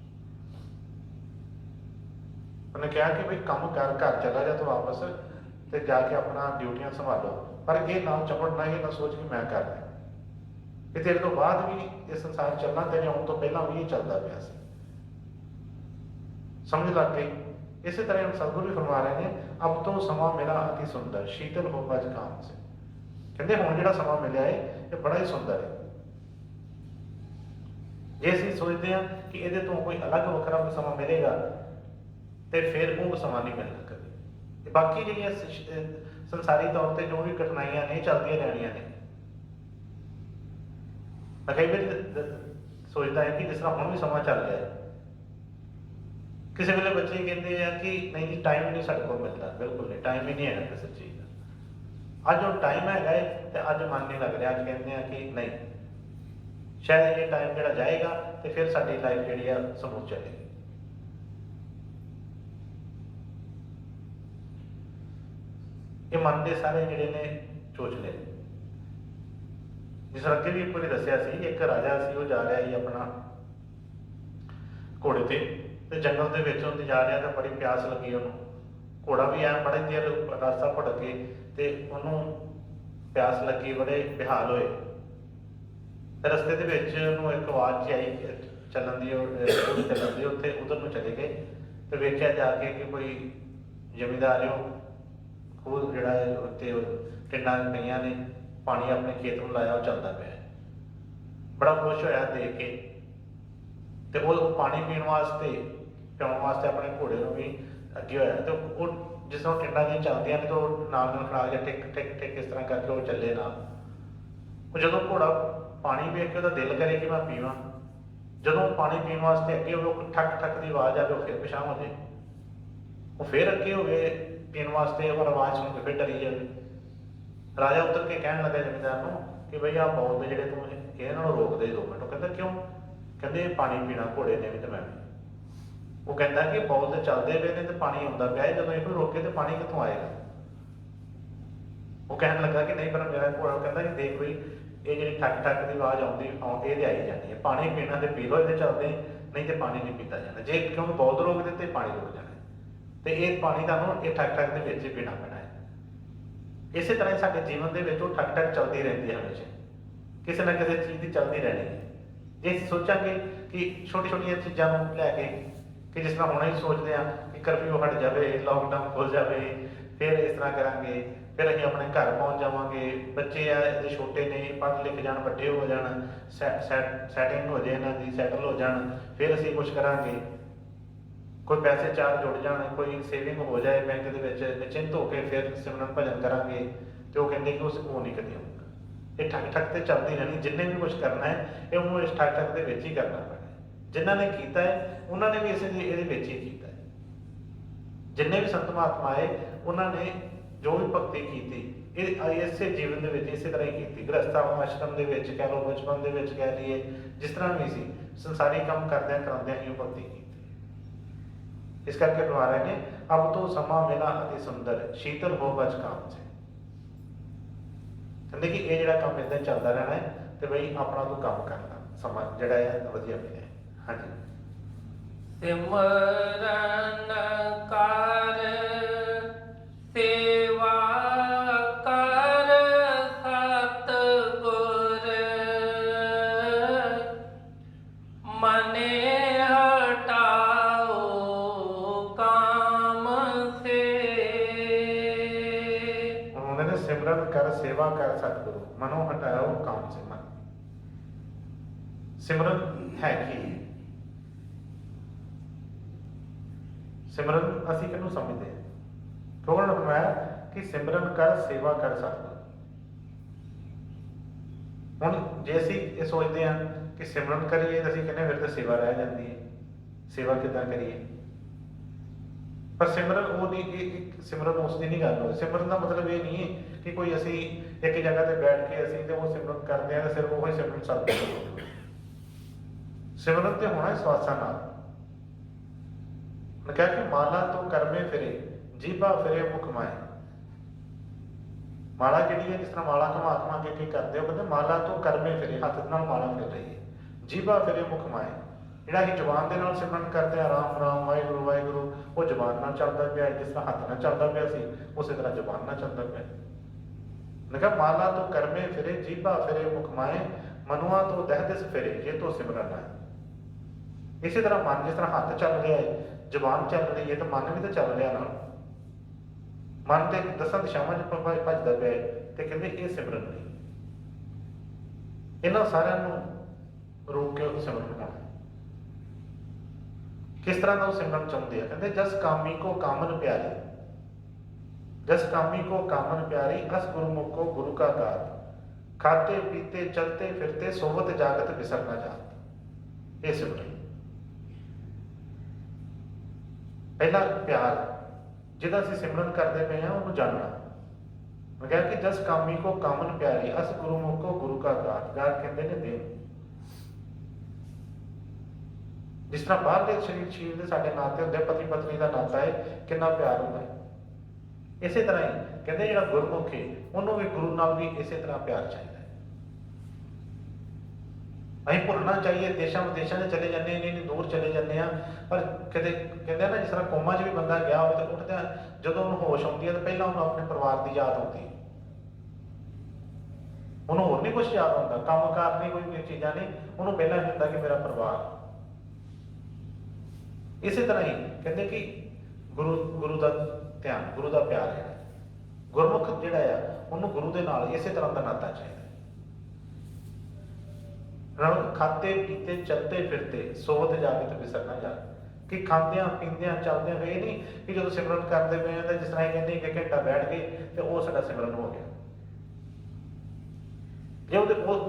ਉਹਨੇ ਕਿਹਾ ਕਿ ਬਈ ਕੰਮ ਕਰ, ਘਰ ਚਲਾ ਜਾ ਤੂੰ ਵਾਪਸ, ਤੇ ਜਾ ਕੇ ਆਪਣਾ ਡਿਊਟੀਆਂ ਸੰਭਾਲੋ। ਪਰ ਇਹ ਨਾ ਚਮੜਨਾ, ਇਹ ਨਾ ਸੋਚ ਕਿ ਮੈਂ ਕਰ ਰਿਹਾ, ਕਿ ਤੇਰੇ ਤੋਂ ਬਾਅਦ ਵੀ ਇਹ ਸੰਸਾਰ ਚੱਲਣਾ, ਤੇਰੇ ਆਉਣ ਤੋਂ ਪਹਿਲਾਂ ਵੀ ਇਹ ਚੱਲਦਾ ਪਿਆ ਸੀ। ਸਮਝ ਲੱਗ ਗਈ। ਇਸੇ ਤਰ੍ਹਾਂ ਸਤਿਗੁਰੂ ਵੀ ਫਰਮਾ ਰਹੇ ਨੇ, ਅਬ ਤੋਂ ਸਮਾਂ ਮੇਰਾ ਅਤੀ ਸੁੰਦਰ, ਸ਼ੀਤਲ ਹੋ ਬਜ ਕਾਮ ਸੇ। ਕਹਿੰਦੇ ਹੁਣ ਜਿਹੜਾ ਸਮਾਂ ਮਿਲਿਆ ਹੈ ਇਹ ਬੜਾ ਹੀ ਸੁੰਦਰ ਹੈ। ਜੇ ਅਸੀਂ ਸੋਚਦੇ ਹਾਂ ਕਿ ਇਹਦੇ ਤੋਂ ਕੋਈ ਅਲੱਗ ਵੱਖਰਾ ਕੋਈ ਸਮਾਂ ਮਿਲੇਗਾ ਤੇ ਫਿਰ ਉਹ ਸਮਾਂ ਨਹੀਂ ਮਿਲਣਾ ਕਦੇ। ਤੇ ਬਾਕੀ ਜਿਹੜੀਆਂ ਸੰਸਾਰੀ ਤੌਰ ਤੇ ਜੋ ਵੀ ਕਠਿਨਾਈਆਂ ਨੇ ਚੱਲਦੀਆਂ ਰਹਿਣੀਆਂ ਨੇ। ਮੈਂ ਕਈ ਵਾਰ ਸੋਚਦਾ ਹੈ ਕਿ ਜਿਸ ਤਰ੍ਹਾਂ ਹੁਣ ਵੀ ਸਮਾਂ ਚੱਲ ਰਿਹਾ ਹੈ, ਕਿਸੇ ਵੇਲੇ ਬੱਚੇ ਕਹਿੰਦੇ ਆ ਕਿ ਨਹੀਂ ਜੀ ਟਾਈਮ ਨਹੀਂ ਸਾਡੇ ਕੋਲ ਮਿਲਦਾ। ਬਿਲਕੁਲ ਨਹੀਂ, ਟਾਈਮ ਹੀ ਨਹੀਂ ਹੈਗਾ ਕਿਸੇ ਚੀਜ਼ ਦਾ। ਅੱਜ ਉਹ ਟਾਈਮ ਹੈਗਾ ਹੈ ਤੇ ਅੱਜ ਮਨ ਨਹੀਂ ਲੱਗ ਰਿਹਾ। ਅੱਜ ਕਹਿੰਦੇ ਆ ਕਿ ਨਹੀਂ, ਸ਼ਾਇਦ ਇਹ ਟਾਈਮ ਜਿਹੜਾ ਜਾਏਗਾ ਤੇ ਫਿਰ ਸਾਡੀ ਲਾਈਫ ਜਿਹੜੀ ਆ ਸਮੂਹ ਚੱਲੇਗੀ। ਇਹ ਮਨ ਦੇ ਸਾਰੇ ਜਿਹੜੇ ਨੇ ਚੋਚਲੇ। ਜਿਸ ਅੱਗੇ ਵੀ ਇੱਕ ਵਾਰੀ ਦੱਸਿਆ ਸੀ, ਇੱਕ ਰਾਜਾ ਸੀ, ਉਹ ਜਾ ਰਿਹਾ ਸੀ ਆਪਣਾ ਘੋੜੇ ਤੇ ਜੰਗਲ ਦੇ ਵਿੱਚ ਉਹਦੇ ਜਾ ਰਿਹਾ ਤਾਂ ਬੜੀ ਪਿਆਸ ਲੱਗੀ ਉਹਨੂੰ। ਘੋੜਾ ਵੀ ਐਂ ਬੜੇ ਦੇਰ ਰਸਤਾ ਭਟਕ ਕੇ ਤੇ ਉਹਨੂੰ ਪਿਆਸ ਲੱਗੀ, ਬੜੇ ਬਿਹਾਲ ਹੋਏ। ਰਸਤੇ ਦੇ ਵਿੱਚ ਉਹਨੂੰ ਇੱਕ ਆਵਾਜ਼ ਆਈ ਚੱਲਣ ਦੀ, ਉੱਥੇ ਉਧਰ ਨੂੰ ਚਲੇ ਗਏ ਤੇ ਵੇਖਿਆ ਜਾ ਕੇ ਕਿ ਕੋਈ ਜ਼ਿਮੀਂਦਾਰ ਖੂਹ ਜਿਹੜਾ ਹੈ ਉੱਤੇ ਟਿੰਡਾਂ ਪਈਆਂ ਨੇ, ਪਾਣੀ ਆਪਣੇ ਖੇਤ ਨੂੰ ਲਾਇਆ, ਉਹ ਚੱਲਦਾ ਪਿਆ। ਬੜਾ ਖੁਸ਼ ਹੋਇਆ ਦੇਖ ਕੇ ਤੇ ਉਹ ਪਾਣੀ ਪੀਣ ਵਾਸਤੇ, ਪਿਆਉਣ ਵਾਸਤੇ ਆਪਣੇ ਘੋੜੇ ਨੂੰ ਵੀ ਅੱਗੇ ਹੋਇਆ। ਤੇ ਉਹ ਜਿਸ ਤਰ੍ਹਾਂ ਟਿੰਡਾਂ ਦੀਆਂ ਚੱਲਦੀਆਂ ਨੇ ਤਾਂ ਉਹ ਨਾਲ ਖੜਾ ਕੇ ਟਿਕ ਟਿਕ ਟਿਕ ਇਸ ਤਰ੍ਹਾਂ ਕਰਕੇ ਉਹ ਚੱਲੇ ਨਾਲ। ਉਹ ਜਦੋਂ ਘੋੜਾ ਪਾਣੀ ਵੇਖ ਕੇ ਉਹਦਾ ਦਿਲ ਕਰੇ ਕਿ ਮੈਂ ਪੀਵਾਂ, ਜਦੋਂ ਪਾਣੀ ਪੀਣ ਵਾਸਤੇ ਅੱਗੇ ਹੋਵੇ, ਉਹ ਠੱਕ ਠੱਕ ਦੀ ਆਵਾਜ਼ ਆਵੇ, ਉਹ ਫਿਰ ਪਿਛਾਂ ਹੋ ਜਾਏ। ਉਹ ਫਿਰ ਅੱਗੇ ਹੋਵੇ ਪੀਣ ਵਾਸਤੇ, ਉਹ ਆਵਾਜ਼ ਸੁਣ ਕੇ ਫਿਰ ਡਰੀ ਜਾਵੇ। ਰਾਜਾ ਉੱਤਰ ਕੇ ਕਹਿਣ ਲੱਗਾ ਜ਼ਿਮੀਂਦਾਰ ਨੂੰ ਕਿ ਬਈ ਆਹ ਬੌਲ ਜਿਹੜੇ ਤੂੰ ਇਹਨਾਂ ਨੂੰ ਰੋਕ ਦੇ 2 ਮਿੰਟ। ਉਹ ਕਹਿੰਦਾ ਕਿਉਂ? ਕਹਿੰਦੇ ਪਾਣੀ ਪੀਣਾ ਘੋੜੇ ਨੇ ਵੀ ਤੇ ਮੈਂ ਵੀ। ਉਹ ਕਹਿੰਦਾ ਕਿ ਬੌਲ ਤੇ ਚੱਲਦੇ ਪਏ ਨੇ ਤੇ ਪਾਣੀ ਆਉਂਦਾ ਪਿਆ, ਜਦੋਂ ਇਹਨੂੰ ਰੋਕੇ ਤੇ ਪਾਣੀ ਕਿੱਥੋਂ ਆਏਗਾ? ਉਹ ਕਹਿਣ ਲੱਗਾ ਕਿ ਨਹੀਂ, ਪਰ ਮੇਰਾ ਘੋੜਾ ਕਹਿੰਦਾ ਕਿ ਦੇਖ ਬਈ ਇਹ ਜਿਹੜੀ ਠੱਕ ਠੱਕ ਦੀ ਆਵਾਜ਼ ਆਉਂਦੀ ਇਹਦੇ ਆਈ ਜਾਂਦੀ ਹੈ, ਪਾਣੀ ਪੀਣਾ ਤੇ ਪੀ ਲਓ ਇਹਦੇ ਚੱਲਦੇ, ਨਹੀਂ ਤੇ ਪਾਣੀ ਨਹੀਂ ਪੀਤਾ ਜਾਂਦਾ। ਜੇ ਕਿਉਂਕਿ ਬੌਲ ਰੋਕ ਦਿੱਤੇ ਪਾਣੀ ਰੁਕ ਜਾਣਾ ਤੇ ਇਹ ਪਾਣੀ ਤੁਹਾਨੂੰ ਇਹ ਠੱਕ ਠੱਕ ਦੇ ਵਿੱਚ ਹੀ ਪੀਣਾ ਪੈਣਾ ਹੈ। ਇਸੇ ਤਰ੍ਹਾਂ ਹੀ ਸਾਡੇ ਜੀਵਨ ਦੇ ਵਿੱਚ ਉਹ ਠੱਕ ਠੱਕ ਚੱਲਦੀ ਰਹਿੰਦੀ ਹੈ, ਹਮੇਸ਼ਾ ਕਿਸੇ ਨਾ ਕਿਸੇ ਚੀਜ਼ ਦੀ ਚੱਲਦੀ ਰਹਿਣੀ ਹੈ। ਜੇ ਅਸੀਂ ਸੋਚਾਂਗੇ ਕਿ ਛੋਟੀ ਛੋਟੀਆਂ ਚੀਜ਼ਾਂ ਨੂੰ ਲੈ ਕੇ, ਕਿ ਜਿਸ ਤਰ੍ਹਾਂ ਹੁਣ ਅਸੀਂ ਸੋਚਦੇ ਹਾਂ ਕਿ ਕਰਫਿਊ ਹਟ ਜਾਵੇ, ਲਾਕਡਾਊਨ ਖੁੱਲ ਜਾਵੇ, ਫਿਰ ਇਸ ਤਰ੍ਹਾਂ ਕਰਾਂਗੇ, ਫਿਰ ਅਸੀਂ ਆਪਣੇ ਘਰ ਪਹੁੰਚ ਜਾਵਾਂਗੇ, ਬੱਚੇ ਆ ਇਹਦੇ ਛੋਟੇ ਨੇ, ਪੜ੍ਹ ਲਿਖ ਜਾਣ, ਵੱਡੇ ਹੋ ਜਾਣ, ਸੈਟਿੰਗ ਹੋ ਜਾਏ ਇਹਨਾਂ ਦੀ, ਸੈਟਲ ਹੋ ਜਾਣ, ਫਿਰ ਅਸੀਂ ਕੁਛ ਕਰਾਂਗੇ, ਕੋਈ ਪੈਸੇ ਚਾਰ ਜੁੜ ਜਾਣ, ਕੋਈ ਸੇਵਿੰਗ ਹੋ ਜਾਏ ਬੈਂਕ ਦੇ ਵਿੱਚ, ਨਿਸ਼ਚਿੰਤ ਹੋ ਕੇ ਫਿਰ ਸਿਮਰਨ ਭਜਨ ਕਰਾਂਗੇ। ਤੇ ਉਹ ਕਹਿੰਦੇ ਕਿ ਉਹ ਨਹੀਂ ਕਦੇ ਹੋਊਗਾ। ਇਹ ਠੱਕ ਠੱਕ ਤੇ ਚੱਲਦੀ ਰਹਿਣੀ। ਜਿੰਨੇ ਵੀ ਕੁਛ ਕਰਨਾ ਹੈ ਇਹ ਉਹਨੂੰ ਇਸ ਠੱਕ ਠੱਕ ਦੇ ਵਿੱਚ ਹੀ ਕਰਨਾ ਪੈਣਾ। ਜਿਨ੍ਹਾਂ ਨੇ ਕੀਤਾ ਹੈ ਉਹਨਾਂ ਨੇ ਵੀ ਇਹਦੇ ਵਿੱਚ ਹੀ ਕੀਤਾ ਹੈ। ਜਿੰਨੇ ਵੀ ਸੰਤ ਮਹਾਤਮਾ ਆਏ ਉਹਨਾਂ ਨੇ ਜੋ ਵੀ ਭਗਤੀ ਕੀਤੀ ਇਹ ਇਸੇ ਜੀਵਨ ਦੇ ਵਿੱਚ ਇਸੇ ਤਰ੍ਹਾਂ ਹੀ ਕੀਤੀ। ਗ੍ਰਸਥ ਆਸ਼ਰਮ ਦੇ ਵਿੱਚ ਕਹਿ ਲਓ, ਬਚਪਨ ਦੇ ਵਿੱਚ ਕਹਿ ਲਈਏ, ਜਿਸ ਤਰ੍ਹਾਂ ਵੀ ਸੀ, ਸੰਸਾਰੀ ਕੰਮ ਕਰਦਿਆਂ ਕਰਾਉਂਦਿਆਂ ਹੀ ਉਹ ਭਗਤੀ ਕੀਤੀ। ਇਸ ਕਰਕੇ ਫਰਮਾ ਰਹੇ ਨੇ, ਅਬ ਤੋਂ ਸਮਾਂ ਮਿਲਾ ਅਤੀ ਸੁੰਦਰ, ਸ਼ੀਤਲ ਹੋ ਬਜ ਕਾਮ ਸੇ। ਕਹਿੰਦੇ ਕਿ ਇਹ ਜਿਹੜਾ ਕੰਮ ਏਦਾਂ ਚੱਲਦਾ ਰਹਿਣਾ ਹੈ ਤੇ ਬਈ ਆਪਣਾ ਤੂੰ ਕੰਮ ਕਰਨਾ, ਸਮਾਂ ਜਿਹੜਾ ਹੈ ਵਧੀਆ ਮਿਲਿਆ। ਹਾਂਜੀ। ਸਿਮਰਨ ਕਰ ਸੇਵਾ ਕਰ ਸਤਿਗੁਰ, ਮਨੇ ਹਟਾਓ ਕਾਮ ਸੇ। ਉਹਨਾਂ ਨੇ ਸਿਮਰਨ ਕਰ ਸੇਵਾ ਕਰ ਸਤਿਗੁਰੂ, ਮਨੋਂ ਹਟਾਓ ਕਾਮ ਸੇ। ਮਨ ਸਿਮਰਨ ਹੈ ਕੀ? ਸਿਮਰਨ ਅਸੀਂ ਕਿਹਨੂੰ ਸਮਝਦੇ ਹਾਂ? ਕਿਉਂਕਿ ਉਹਨਾਂ ਨੇ ਫਰਮਾਇਆ ਕਿ ਸਿਮਰਨ ਕਰ ਸੇਵਾ ਕਰ ਸਤਿਗੁਰੂ। ਹੁਣ ਜੇ ਅਸੀਂ ਇਹ ਸੋਚਦੇ ਹਾਂ ਕਿ ਸਿਮਰਨ ਕਰੀਏ ਤਾਂ ਅਸੀਂ ਕਹਿੰਦੇ ਫਿਰ ਤਾਂ ਸੇਵਾ ਰਹਿ ਜਾਂਦੀ ਹੈ, ਸੇਵਾ ਕਿੱਦਾਂ ਕਰੀਏ? ਪਰ ਸਿਮਰਨ ਉਹ ਨਹੀਂ, ਸਿਮਰਨ ਉਸ ਦੀ ਨਹੀਂ ਗੱਲ ਹੋਈ। ਸਿਮਰਨ ਦਾ ਮਤਲਬ ਇਹ ਨਹੀਂ ਹੈ ਕਿ ਕੋਈ ਅਸੀਂ ਇੱਕ ਜਗ੍ਹਾ ਤੇ ਬੈਠ ਕੇ ਅਸੀਂ ਤੇ ਉਹ ਸਿਮਰਨ ਕਰਦੇ ਹਾਂ ਤੇ ਸਿਰਫ ਉਹ ਹੀ ਸਿਮਰਨ ਚੱਲਦਾ। ਸਿਮਰਨ ਤੇ ਹੋਣਾ ਸਵਾਸਾਂ ਨਾਲ। ਮੈਂ ਕਿਹਾ ਕਿ ਮਾਲਾ ਤੋਂ ਕਰਮੇ ਫਿਰੇ, ਜੀਭਾ ਫਿਰੇ ਮੁਖ ਮਾਏ। ਮਾਲਾ ਜਿਹੜੀ ਹੈ, ਜਿਸ ਤਰ੍ਹਾਂ ਮਾਲਾ ਘੁਮਾ ਕੇ ਕਰਦੇ ਹੋ, ਕਹਿੰਦੇ ਮਾਲਾ ਤੋਂ ਕਰਮੇ ਫਿਰੇ, ਹੱਥ ਨਾਲ ਮਾਲਾ ਫਿਰ ਰਹੀ ਹੈ। ਜੀਭਾ ਫਿਰੇ ਮੁਖ ਮਾਏ, ਜਿਹੜਾ ਅਸੀਂ ਜ਼ੁਬਾਨ ਦੇ ਨਾਲ ਸਿਮਰਨ ਕਰਦੇ ਹਾਂ, ਰਾਮ ਰਾਮ, ਵਾਹਿਗੁਰੂ ਵਾਹਿਗੁਰੂ, ਉਹ ਜ਼ੁਬਾਨ ਨਾਲ ਚੱਲਦਾ ਪਿਆ। ਜਿਸ ਤਰ੍ਹਾਂ ਹੱਥ ਨਾਲ ਚੱਲਦਾ ਪਿਆ ਸੀ, ਉਸੇ ਤਰ੍ਹਾਂ ਜ਼ੁਬਾਨ ਨਾਲ ਚੱਲਦਾ ਪਿਆ। मैं कहा माला तो कर्मे फिरे जीभा फिरे मुखमाए मनुआ तो दह दिस फिरे ये तो सिमरन है। इसी तरह मन जिस तरह हाथ चल रहा है जबान चल रही है तो मन भी तो चल रहा ना। मन तो 10 दिशावां भजदा पिया तो कहते ये सिमरन नहीं। इन्होंने सारिਆਂ ਨੂੰ रोक के सिमरन करना। किस तरह का सिमरन चाहते हैं कहते जस कामी को कामन प्यारी जस कामी को कामन प्यारी अस गुरुमुख को गुरु का गात खाते पीते चलते फिरते सोवत जागत बिसर ना जात। ये सिमरन पहला प्यार जिहदा असीं सिमरन करते पे हैं उन्होंने जानना। मैं कहा कि जस कामी को कामन प्यारी अस गुरुमुख को गुरु का गात। गात कहते ने देव। जिस तरह बाहर शरीर के साडे नाते होंदे पति पत्नी का नाता है कितना प्यार होता है इस तरह ही कहते जो गुरमुख है उन्होंने भी गुरु नाल भी इस तरह प्यार चाहिए। अं भुलना चाहिए देशों विदेशों से चले जाने इन्नी दूर चले जाने पर कहते कहते ना जिस तरह कोमा च भी बंदा गया हो तो उठद जो उन्होंने होश आती है तो पहला उन्होंने अपने परिवार की याद आती है। उन्होंने होर नहीं कुछ याद आता काम कार नहीं कोई चीज़ा नहीं उन्होंने पहला ही होता कि मेरा परिवार। इसी तरह ही कहते कि गुरु गुरु का ध्यान गुरु का प्यार है गुरमुख जिहड़ा है उन्होंने गुरु के नाल इस तरह का नाता चाहिए। खाते पीते चलते फिरते सोवत जाके तो बिसर ना जा कि खाद्या पींद्या चलद्या ये नहीं कि जो सिमरन करते पे हैं जिस तरह कहते कि घंटा बैठ गए तो वो साडा सिमरन हो गया। जो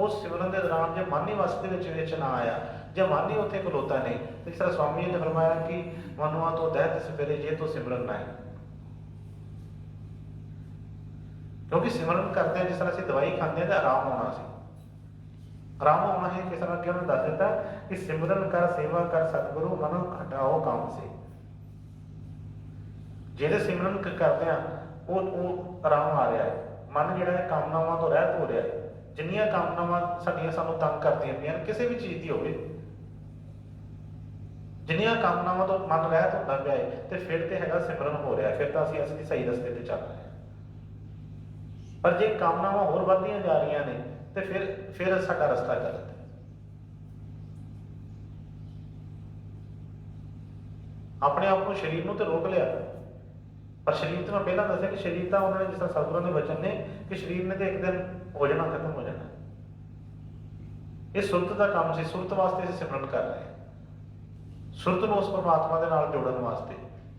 उस सिमरन के दौरान जो मन ही वस ना आया जब मन ही उत्थे खलोता नहीं तो जिस तरह स्वामी जी ने फरमाया कि मनुआ तो दह दिस फिरे ये तो सिमरन ना है। क्योंकि सिमरन करते हैं जिस तरह से दवाई खाते हैं तो आराम होना सी आराम होना है। किस तरह उन्होंने दस दिता कि सिमरन कर सेवा कर सतगुरु मन हटाओ काम से। जेडे सिमरन करते हैं वो आराम आ रहा है मन जो कामनावां तो रहत हो रहा है। जिन्नियां कामनावां साडियां सानूं तंग करदियां पियां किसी भी चीज़ की होवे जिन्नियां कामनावां तो मन रहत होंदा पिया है तो फिर तो हैगा सिमरन हो रहा है फिर तो असली सही रस्ते पर चल रहे हैं। पर जे कामनावां होर वधदियां जा रही ने तो फिर साडा रस्ता गलत है। अपने आप को शरीर में तो रोक लिया पर शरीर तो मैं पहला दसिया कि शरीर तो उन्होंने जिस तरह सतगुरों के वचन ने कि शरीर ने तो एक दिन हो जाना खत्म हो जाना। ये सुरत का काम से सुरत वास्ते सिमरन कर रहे हैं सुरत को उस परमात्मा के नाल जोड़न वास्ते।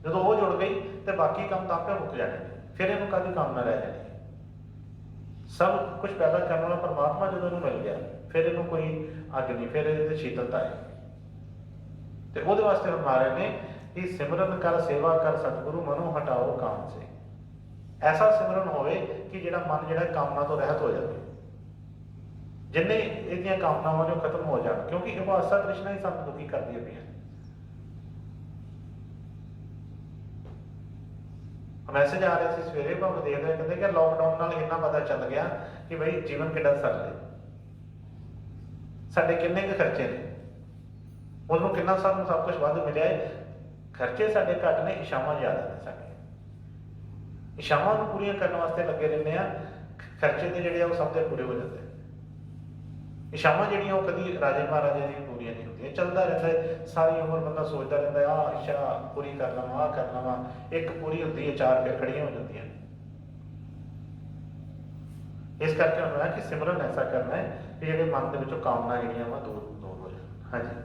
जो वो जुड़ गई तो बाकी काम तो आपे मुक जाने फिर इन्हों कभी काम ना रह जाए। सब कुछ पैदा करने वाला परमात्मा जो इन्होंने मिल गया फिर इन्हों कोई अग नहीं फिर ये शीतलता है। तो वो वास्ते फरमा रहे ने कि सिमरन कर सेवा कर सतगुरु मनो हटाओ काम से। ऐसा सिमरन होवे कि जिहड़ा मन जिहड़ा कामना तो रहत हो जाए जिन्हें इहदियां कामनावां जो खत्म हो जाए क्योंकि वो आसा तृष्णा ही सानूं दुखी करदी पई है। मैसेज आ रहे थे सवेरे भाव देख रहे कहते कि लॉकडाउन नाल इन्ना पता चल गया कि भाई जीवन कितना सरल है साडे किन्ने के खर्चे ने उन्होंने कितना सानूं सब कुछ वध मिलिया है। खर्चे साडे घट ने इच्छावां ज़्यादा ने साडे इच्छावां नूं पूरीआं करने वास्ते लगे रहने खर्चे तो जिहड़े वो सब दे पूरे हो जाते हैं। इच्छावां जिहड़ियां वो कभी राजे महाराजे दी पूरियां नहीं होंदियां चलता रहता है सारी उम्र बंदा सोचता रहता है आ इच्छा पूरी कर लवां कर लवां एक पूरी होती है चार फिर खड़ियां हो जाती हैं। इस करके उन्होंने कि सिमरन ऐसा करना है कि जिहड़े मन के विचों कामना जिहड़ियां वा दूर दूर हो जाए। हाँ जी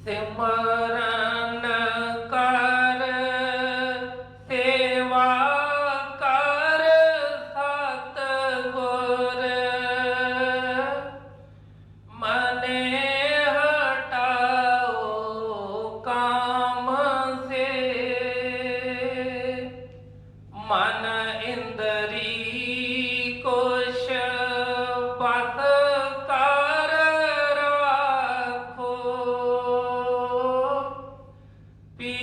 सिमरन कर सेवा कर सतगुर मने हटाओ काम से मन इंद्री कुश बस कर राखो पी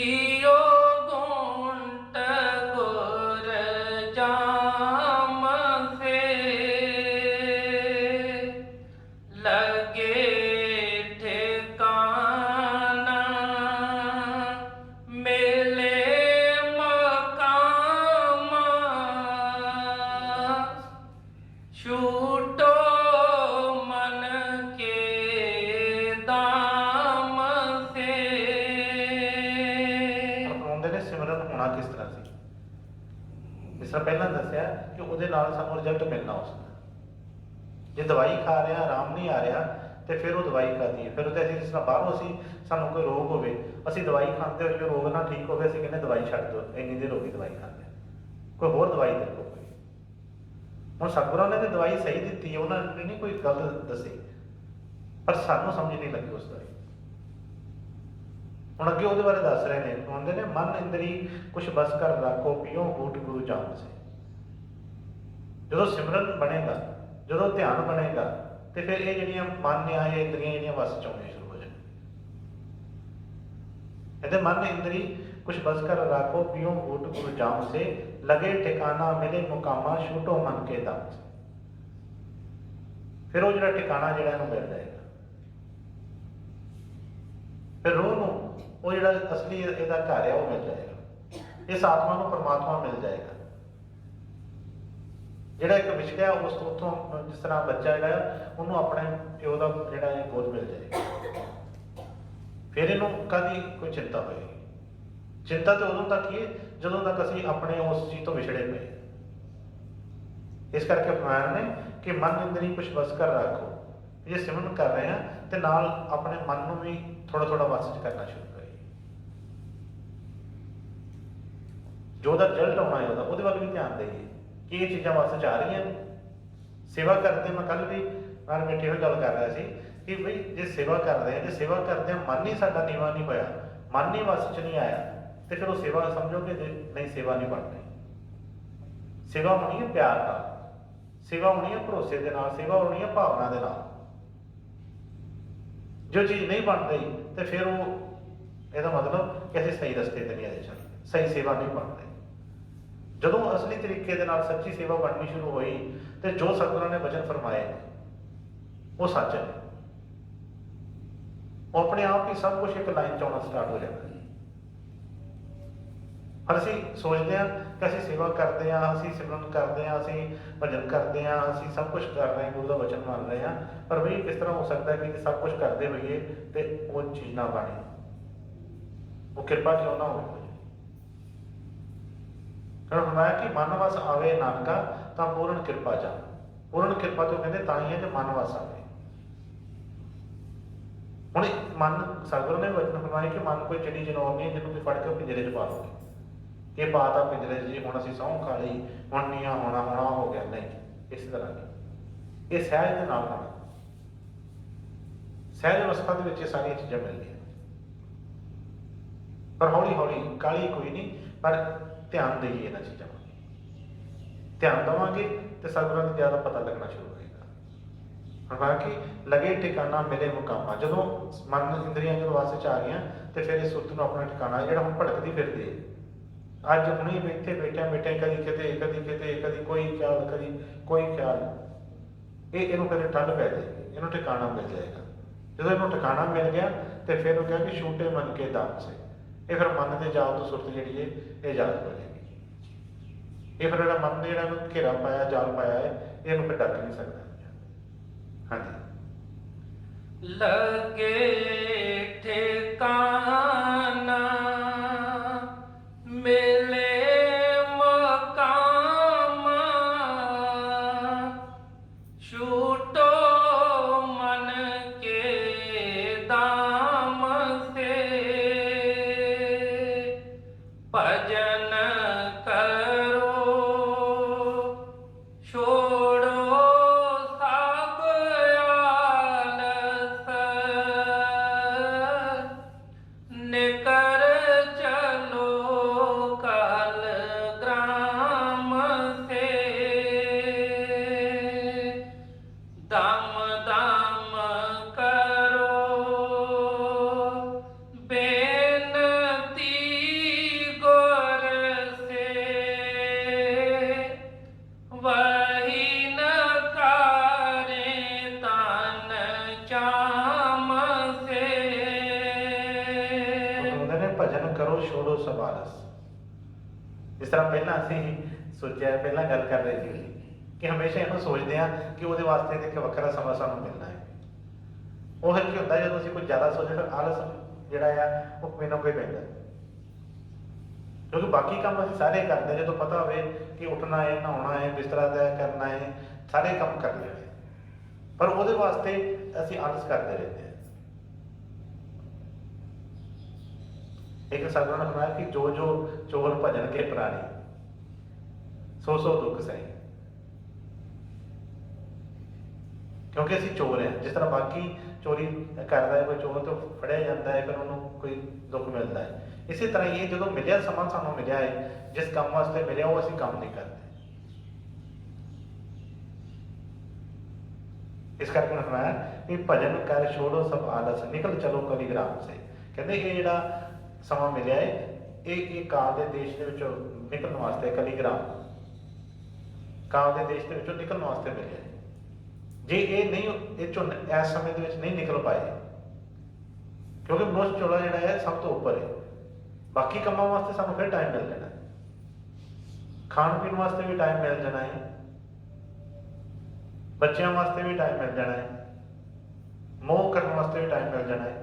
छूटो मन के दाम से। ਫਰਮਾਉਂਦੇ ਨੇ ਸਿਮਰਨ ਹੋਣਾ ਕਿਸ ਤਰ੍ਹਾਂ ਸੀ। ਜਿਸ ਤਰ੍ਹਾਂ ਪਹਿਲਾਂ ਦੱਸਿਆ ਕਿ ਉਹਦੇ ਨਾਲ ਸਾਨੂੰ ਰਿਜ਼ਲਟ ਮਿਲਣਾ ਉਸਦਾ। ਜੇ ਦਵਾਈ ਖਾ ਰਹੇ ਹਾਂ ਆਰਾਮ ਨਹੀਂ ਆ ਰਿਹਾ ਤੇ ਫਿਰ ਉਹ ਦਵਾਈ ਖਾਦੀ ਹੈ। ਫਿਰ ਉਹਦੇ ਅਸੀਂ ਜਿਸ ਤਰ੍ਹਾਂ ਬਾਹਰੋਂ ਸਾਨੂੰ ਕੋਈ ਰੋਗ ਹੋਵੇ, ਅਸੀਂ ਦਵਾਈ ਖਾਂਦੇ ਹੋਏ ਰੋਗ ਨਾ ਠੀਕ ਹੋਵੇ, ਅਸੀਂ ਕਹਿੰਦੇ ਦਵਾਈ ਛੱਡ ਦਿਓ, ਇੰਨੀ ਦੇਰ ਹੋ ਗਈ ਦਵਾਈ ਖਾਂਦੇ, ਕੋਈ ਹੋਰ ਦਵਾਈ ਦੇ ਦਿਓ। ਹੁਣ ਸਤਿਗੁਰਾਂ ਨੇ ਤਾਂ ਦਵਾਈ ਸਹੀ ਦਿੱਤੀ, ਉਹਨਾਂ ਨੇ ਨਹੀਂ ਕੋਈ ਗਲਤ ਦੱਸੀ, ਪਰ ਸਾਨੂੰ ਸਮਝ ਨਹੀਂ ਲੱਗੀ ਉਸ ਦਵਾਈ। ਹੁਣ ਅੱਗੇ ਉਹਦੇ ਬਾਰੇ ਦੱਸ ਰਹੇ ਨੇ, ਕਹਿੰਦੇ ਨੇ ਮਨ ਇੰਦਰੀ ਕੁਛ ਬਸ ਕਰ ਰੱਖੋ, ਪੀਓ ਬੂਟ ਗੁਰੂ ਜਾਮ ਸੇ। ਜਦੋਂ ਸਿਮਰਨ ਬਣੇਗਾ, ਜਦੋਂ ਧਿਆਨ ਬਣੇਗਾ, ਤੇ ਫਿਰ ਇਹ ਜਿਹੜੀਆਂ ਮਨ ਆ, ਇਹ ਇੰਦਰੀਆਂ ਜਿਹੜੀਆਂ ਵਸ ਚ ਆਉਣੀਆਂ ਸ਼ੁਰੂ ਹੋ ਜਾਣ। ਇਹਦੇ ਮਨ ਇੰਦਰੀ ਕੁਛ ਬਸ ਕਰ ਰੱਖੋ, ਪੀਓ ਬੂਟ ਗੁਰੂ ਜਾਮ ਸੇ, ਲਗੇ ਠਿਕਾਣਾ ਮਿਲੇ ਮੁਕਾਮਾ, ਛੂਟੋ ਮਨ ਕੇ ਦਮ ਸੇ। ਫਿਰ ਉਹ ਜਿਹੜਾ ਠਿਕਾਣਾ ਜਿਹੜਾ ਇਹਨੂੰ ਮਿਲ ਜਾਏਗਾ, ਫਿਰ ਰੂਹ ਨੂੰ ਉਹ ਜਿਹੜਾ ਅਸਲੀ ਇਹਦਾ ਘਰ ਹੈ ਉਹ ਮਿਲ ਜਾਏਗਾ। ਇਸ ਆਤਮਾ ਨੂੰ ਪਰਮਾਤਮਾ ਮਿਲ ਜਾਏਗਾ। ਜਿਹੜਾ ਇੱਕ ਵਿਛੜਿਆ ਉਸ ਤੋਂ ਉੱਥੋਂ, ਜਿਸ ਤਰ੍ਹਾਂ ਬੱਚਾ ਜਿਹੜਾ ਉਹਨੂੰ ਆਪਣੇ ਪਿਓ ਦਾ ਜਿਹੜਾ ਇਹ ਗੋਦ ਮਿਲ ਜਾਏਗਾ। ਫਿਰ ਇਹਨੂੰ ਕਦੀ ਕੋਈ ਚਿੰਤਾ ਹੋਏਗੀ। ਚਿੰਤਾ ਤੇ ਉਦੋਂ ਤੱਕ ਹੀ ਜਦੋਂ ਤੱਕ ਅਸੀਂ ਆਪਣੇ ਉਸ ਚੀਜ਼ ਤੋਂ ਵਿਛੜੇ ਪਏ। ਇਸ ਕਰਕੇ ਫਰਮਾਇਆ ਨੇ ਕਿ ਮਨ ਇੰਦਰੀ ਕੁਛ ਬਸ ਕਰ ਰੱਖੋ। ਜੇ ਸਿਮਰਨ ਕਰ ਰਹੇ ਹਾਂ ਤੇ ਨਾਲ ਆਪਣੇ ਮਨ ਨੂੰ ਵੀ ਥੋੜਾ ਥੋੜਾ ਵਸ ਚ ਕਰਨਾ ਸ਼ੁਰੂ ਕਰੀਏ। ਜੋ ਉਹਦਾ ਰਿਜ਼ਲਟ ਆਉਣਾ ਹੈ ਉਹਦੇ ਵੱਲ ਵੀ ਧਿਆਨ ਦੇਈਏ ਕਿ ਇਹ ਚੀਜ਼ਾਂ ਵਸ ਚ ਆ ਰਹੀਆਂ ਨੇ। ਸੇਵਾ ਕਰਦੇ, ਮੈਂ ਕੱਲ ਵੀ ਨਾਲ ਬੈਠੇ ਹੋਏ ਗੱਲ ਕਰ ਰਿਹਾ ਸੀ ਕਿ ਬਈ ਜੇ ਸੇਵਾ ਕਰਦੇ ਹਾਂ, ਜੇ ਸੇਵਾ ਕਰਦੇ ਹਾਂ ਮਨ ਹੀ ਸਾਡਾ ਨੀਵਾਂ ਨਹੀਂ ਹੋਇਆ, ਮਨ ਹੀ ਵਸ ਚ ਨਹੀਂ ਆਇਆ, ਤੇ ਫਿਰ ਉਹ ਸੇਵਾ ਸਮਝੋਗੇ ਨਹੀਂ, ਸੇਵਾ ਨਹੀਂ ਬਣ ਰਹੀ। ਸੇਵਾ ਹੋਣੀ ਹੈ ਪਿਆਰ ਨਾਲ, ਸੇਵਾ ਹੋਣੀ ਹੈ ਭਰੋਸੇ ਦੇ ਨਾਲ, ਸੇਵਾ ਹੋਣੀ ਹੈ ਭਾਵਨਾ ਦੇ ਨਾਲ। ਜੋ ਚੀਜ਼ ਨਹੀਂ ਬਣ ਰਹੀ ਤੇ ਫਿਰ ਉਹ ਇਹਦਾ ਮਤਲਬ ਕਿ ਅਸੀਂ ਸਹੀ ਰਸਤੇ ਤੇ ਨਹੀਂ ਆਏ, ਚੱਲ ਸਹੀ ਸੇਵਾ ਨਹੀਂ ਬਣ ਰਹੀ। ਜਦੋਂ ਅਸਲੀ ਤਰੀਕੇ ਦੇ ਨਾਲ ਸੱਚੀ ਸੇਵਾ ਬਣਨੀ ਸ਼ੁਰੂ ਹੋਈ ਤੇ ਜੋ ਸਤਿਗੁਰਾਂ ਨੇ ਵਚਨ ਫਰਮਾਏ ਉਹ ਸੱਚ ਹੈ। ਉਹ ਆਪਣੇ ਆਪ ਹੀ ਸਭ ਕੁਝ ਇੱਕ ਲਾਈਨ ਚ ਆਉਣਾ ਸਟਾਰਟ ਹੋ ਜਾਂਦਾ। ਪਰ ਅਸੀਂ ਸੋਚਦੇ ਹਾਂ ਕਿ ਅਸੀਂ ਸੇਵਾ ਕਰਦੇ ਹਾਂ, ਅਸੀਂ ਸਿਮਰਨ ਕਰਦੇ ਹਾਂ, ਅਸੀਂ ਭਜਨ ਕਰਦੇ ਹਾਂ, ਅਸੀਂ ਸਭ ਕੁਝ ਕਰ ਰਹੇ ਹਾਂ, ਗੁਰੂ ਦਾ ਵਚਨ ਮੰਨ ਰਹੇ ਹਾਂ, ਪਰ ਵੀ ਕਿਸ ਤਰ੍ਹਾਂ ਹੋ ਸਕਦਾ ਕਿ ਸਭ ਕੁਝ ਕਰਦੇ ਹੋਈਏ ਤੇ ਉਹ ਚੀਜ਼ ਨਾ ਬਣੇ, ਉਹ ਕਿਰਪਾ ਕਿਉਂ ਨਾ ਹੋਵੇ। कारण फरमाया कि मन वस आवे नानका तां पूर्ण किरपा जा। पूर्ण किरपा तो कहते तां ही है जो मन वस आवे। हुण मन सतगुरू ने वचन फरमाया कि मन कोई चिड़ी जनौर नहीं जिन्होंने कोई फड़ के पिंजरे च पा लोगे कि पाता पिंजरे जी हुण असीं सौं खा लई हुण नहीं होना होना हो गया, नहीं इस तरह नहीं। ये सहज दे नाल होना, सहज अवस्था दे विच सारियां चीज़ां मिलदियां, पर हौली हौली काली कोई नहीं, पर ध्यान देइए इन्हां चीज़ां ਵੱਲ। ध्यान देवांगे तो सतगुਰਾਂ ਨੂੰ ज़्यादा पता लगना शुरू होएगा। फरमाया कि लगे ठिकाना मिले मुकामा। जदों मन इंद्रियां जो वास च आ गईयां तो फिर इस सुरत नूं अपना ठिकाना जिहड़ा हुण भटकदी फिरदी है, अज हुणे इत्थे बैठे कदी किते कदी कोई ख्याल कदी कोई ख्याल, इहनूं फिर ठंड पै जाएगी, इहनूं ठिकाना मिल जाएगा। जदों इहनूं ठिकाना मिल गया तो फिर वो कहा कि छूटे मन के दाम से, ये फिर मन के जाल तो सुरत जिहड़ी है ये आजाद हो जाएगी। ये फिर जो मन ने जो घेरा पाया जाल पाया है ये फिर डक नहीं सकता। हाँ जी, लगे ठिकाना मिले मकामा, छूटो मन के दाम से, भजन छोड़ो सवालस। इस तरह पहला असीं सोचा पहला गल कर रहे थे ਕਿ ਹਮੇਸ਼ਾ ਇਹਨੂੰ ਸੋਚਦੇ ਹਾਂ ਕਿ ਉਹਦੇ ਵਾਸਤੇ ਤੇ ਇੱਕ ਵੱਖਰਾ ਸਮਾਂ ਸਾਨੂੰ ਮਿਲਣਾ ਹੈ। ਉਹ ਕੀ ਹੁੰਦਾ ਜਦੋਂ ਅਸੀਂ ਕੁਝ ਜ਼ਿਆਦਾ ਸੋਚਦੇ ਫਿਰ ਆਲਸ ਜਿਹੜਾ ਆ ਉਹ ਕੋਈ ਨਾ ਕੋਈ ਪੈਂਦਾ, ਕਿਉਂਕਿ ਬਾਕੀ ਕੰਮ ਅਸੀਂ ਸਾਰੇ ਕਰਦੇ ਜਦੋਂ ਪਤਾ ਹੋਵੇ ਕਿ ਉੱਠਣਾ ਹੈ, ਨਹਾਉਣਾ ਹੈ, ਬਿਸਤਰਾ ਤੈਅ ਕਰਨਾ ਹੈ, ਸਾਰੇ ਕੰਮ ਕਰ ਲੈਣੇ, ਪਰ ਉਹਦੇ ਵਾਸਤੇ ਅਸੀਂ ਆਲਸ ਕਰਦੇ ਰਹਿੰਦੇ ਹਾਂ। ਇੱਕ ਸਾਧੂ ਨੇ ਫਰਮਾਇਆ ਕਿ ਜੋ ਜੋ ਚੋਰ ਭਜਨ ਕੇ ਪ੍ਰਾਣੀ ਸੋ ਸੋ ਦੁੱਖ ਸਹੀ, ਕਿਉਂਕਿ ਅਸੀਂ ਚੋਰ ਹਾਂ। ਜਿਸ ਤਰ੍ਹਾਂ ਬਾਕੀ ਚੋਰੀ ਕਰਦਾ ਹੈ, ਕੋਈ ਚੋਰ ਤੋਂ ਫੜਿਆ ਜਾਂਦਾ ਹੈ, ਫਿਰ ਉਹਨੂੰ ਕੋਈ ਦੁੱਖ ਮਿਲਦਾ ਹੈ, ਇਸੇ ਤਰ੍ਹਾਂ ਇਹ ਜਦੋਂ ਮਿਲਿਆ ਸਮਾਂ ਸਾਨੂੰ ਮਿਲਿਆ ਹੈ, ਜਿਸ ਕੰਮ ਵਾਸਤੇ ਮਿਲਿਆ ਉਹ ਅਸੀਂ ਕੰਮ ਨਹੀਂ ਕਰਦੇ। ਇਸ ਕਰਕੇ ਉਹਨਾਂ ਫਰਮਾਇਆ ਕਿ ਭਜਨ ਕਰ ਛੋੜੋ ਸਭ ਆਲਸ ਨਿਕਲ ਚਲੋ ਕਲੀਗ੍ਰਾਮ ਸੇ। ਕਹਿੰਦੇ ਇਹ ਜਿਹੜਾ ਸਮਾਂ ਮਿਲਿਆ ਹੈ ਇਹ ਕਾਲ ਦੇ ਦੇਸ਼ ਦੇ ਵਿੱਚੋਂ ਨਿਕਲਣ ਵਾਸਤੇ, ਕਲੀਗ੍ਰਾਮ ਕਾਲ ਦੇ ਦੇਸ਼ ਦੇ ਵਿੱਚੋਂ ਨਿਕਲਣ ਵਾਸਤੇ ਮਿਲਿਆ ਹੈ। ਜੇ ਇਹ ਨਹੀਂ ਇਹ ਚੋਂ ਇਸ ਸਮੇਂ ਦੇ ਵਿੱਚ ਨਹੀਂ ਨਿਕਲ ਪਾਏ, ਕਿਉਂਕਿ ਮਨੁੱਖ ਚੋਲਾ ਜਿਹੜਾ ਹੈ ਸਭ ਤੋਂ ਉੱਪਰ ਹੈ, ਬਾਕੀ ਕੰਮਾਂ ਵਾਸਤੇ ਸਾਨੂੰ ਫਿਰ ਟਾਈਮ ਮਿਲ ਜਾਣਾ, ਖਾਣ ਪੀਣ ਵਾਸਤੇ ਵੀ ਟਾਈਮ ਮਿਲ ਜਾਣਾ ਹੈ, ਬੱਚਿਆਂ ਵਾਸਤੇ ਵੀ ਟਾਈਮ ਮਿਲ ਜਾਣਾ ਹੈ, ਮੋਹ ਕਰਨ ਵਾਸਤੇ ਵੀ ਟਾਈਮ ਮਿਲ ਜਾਣਾ ਹੈ,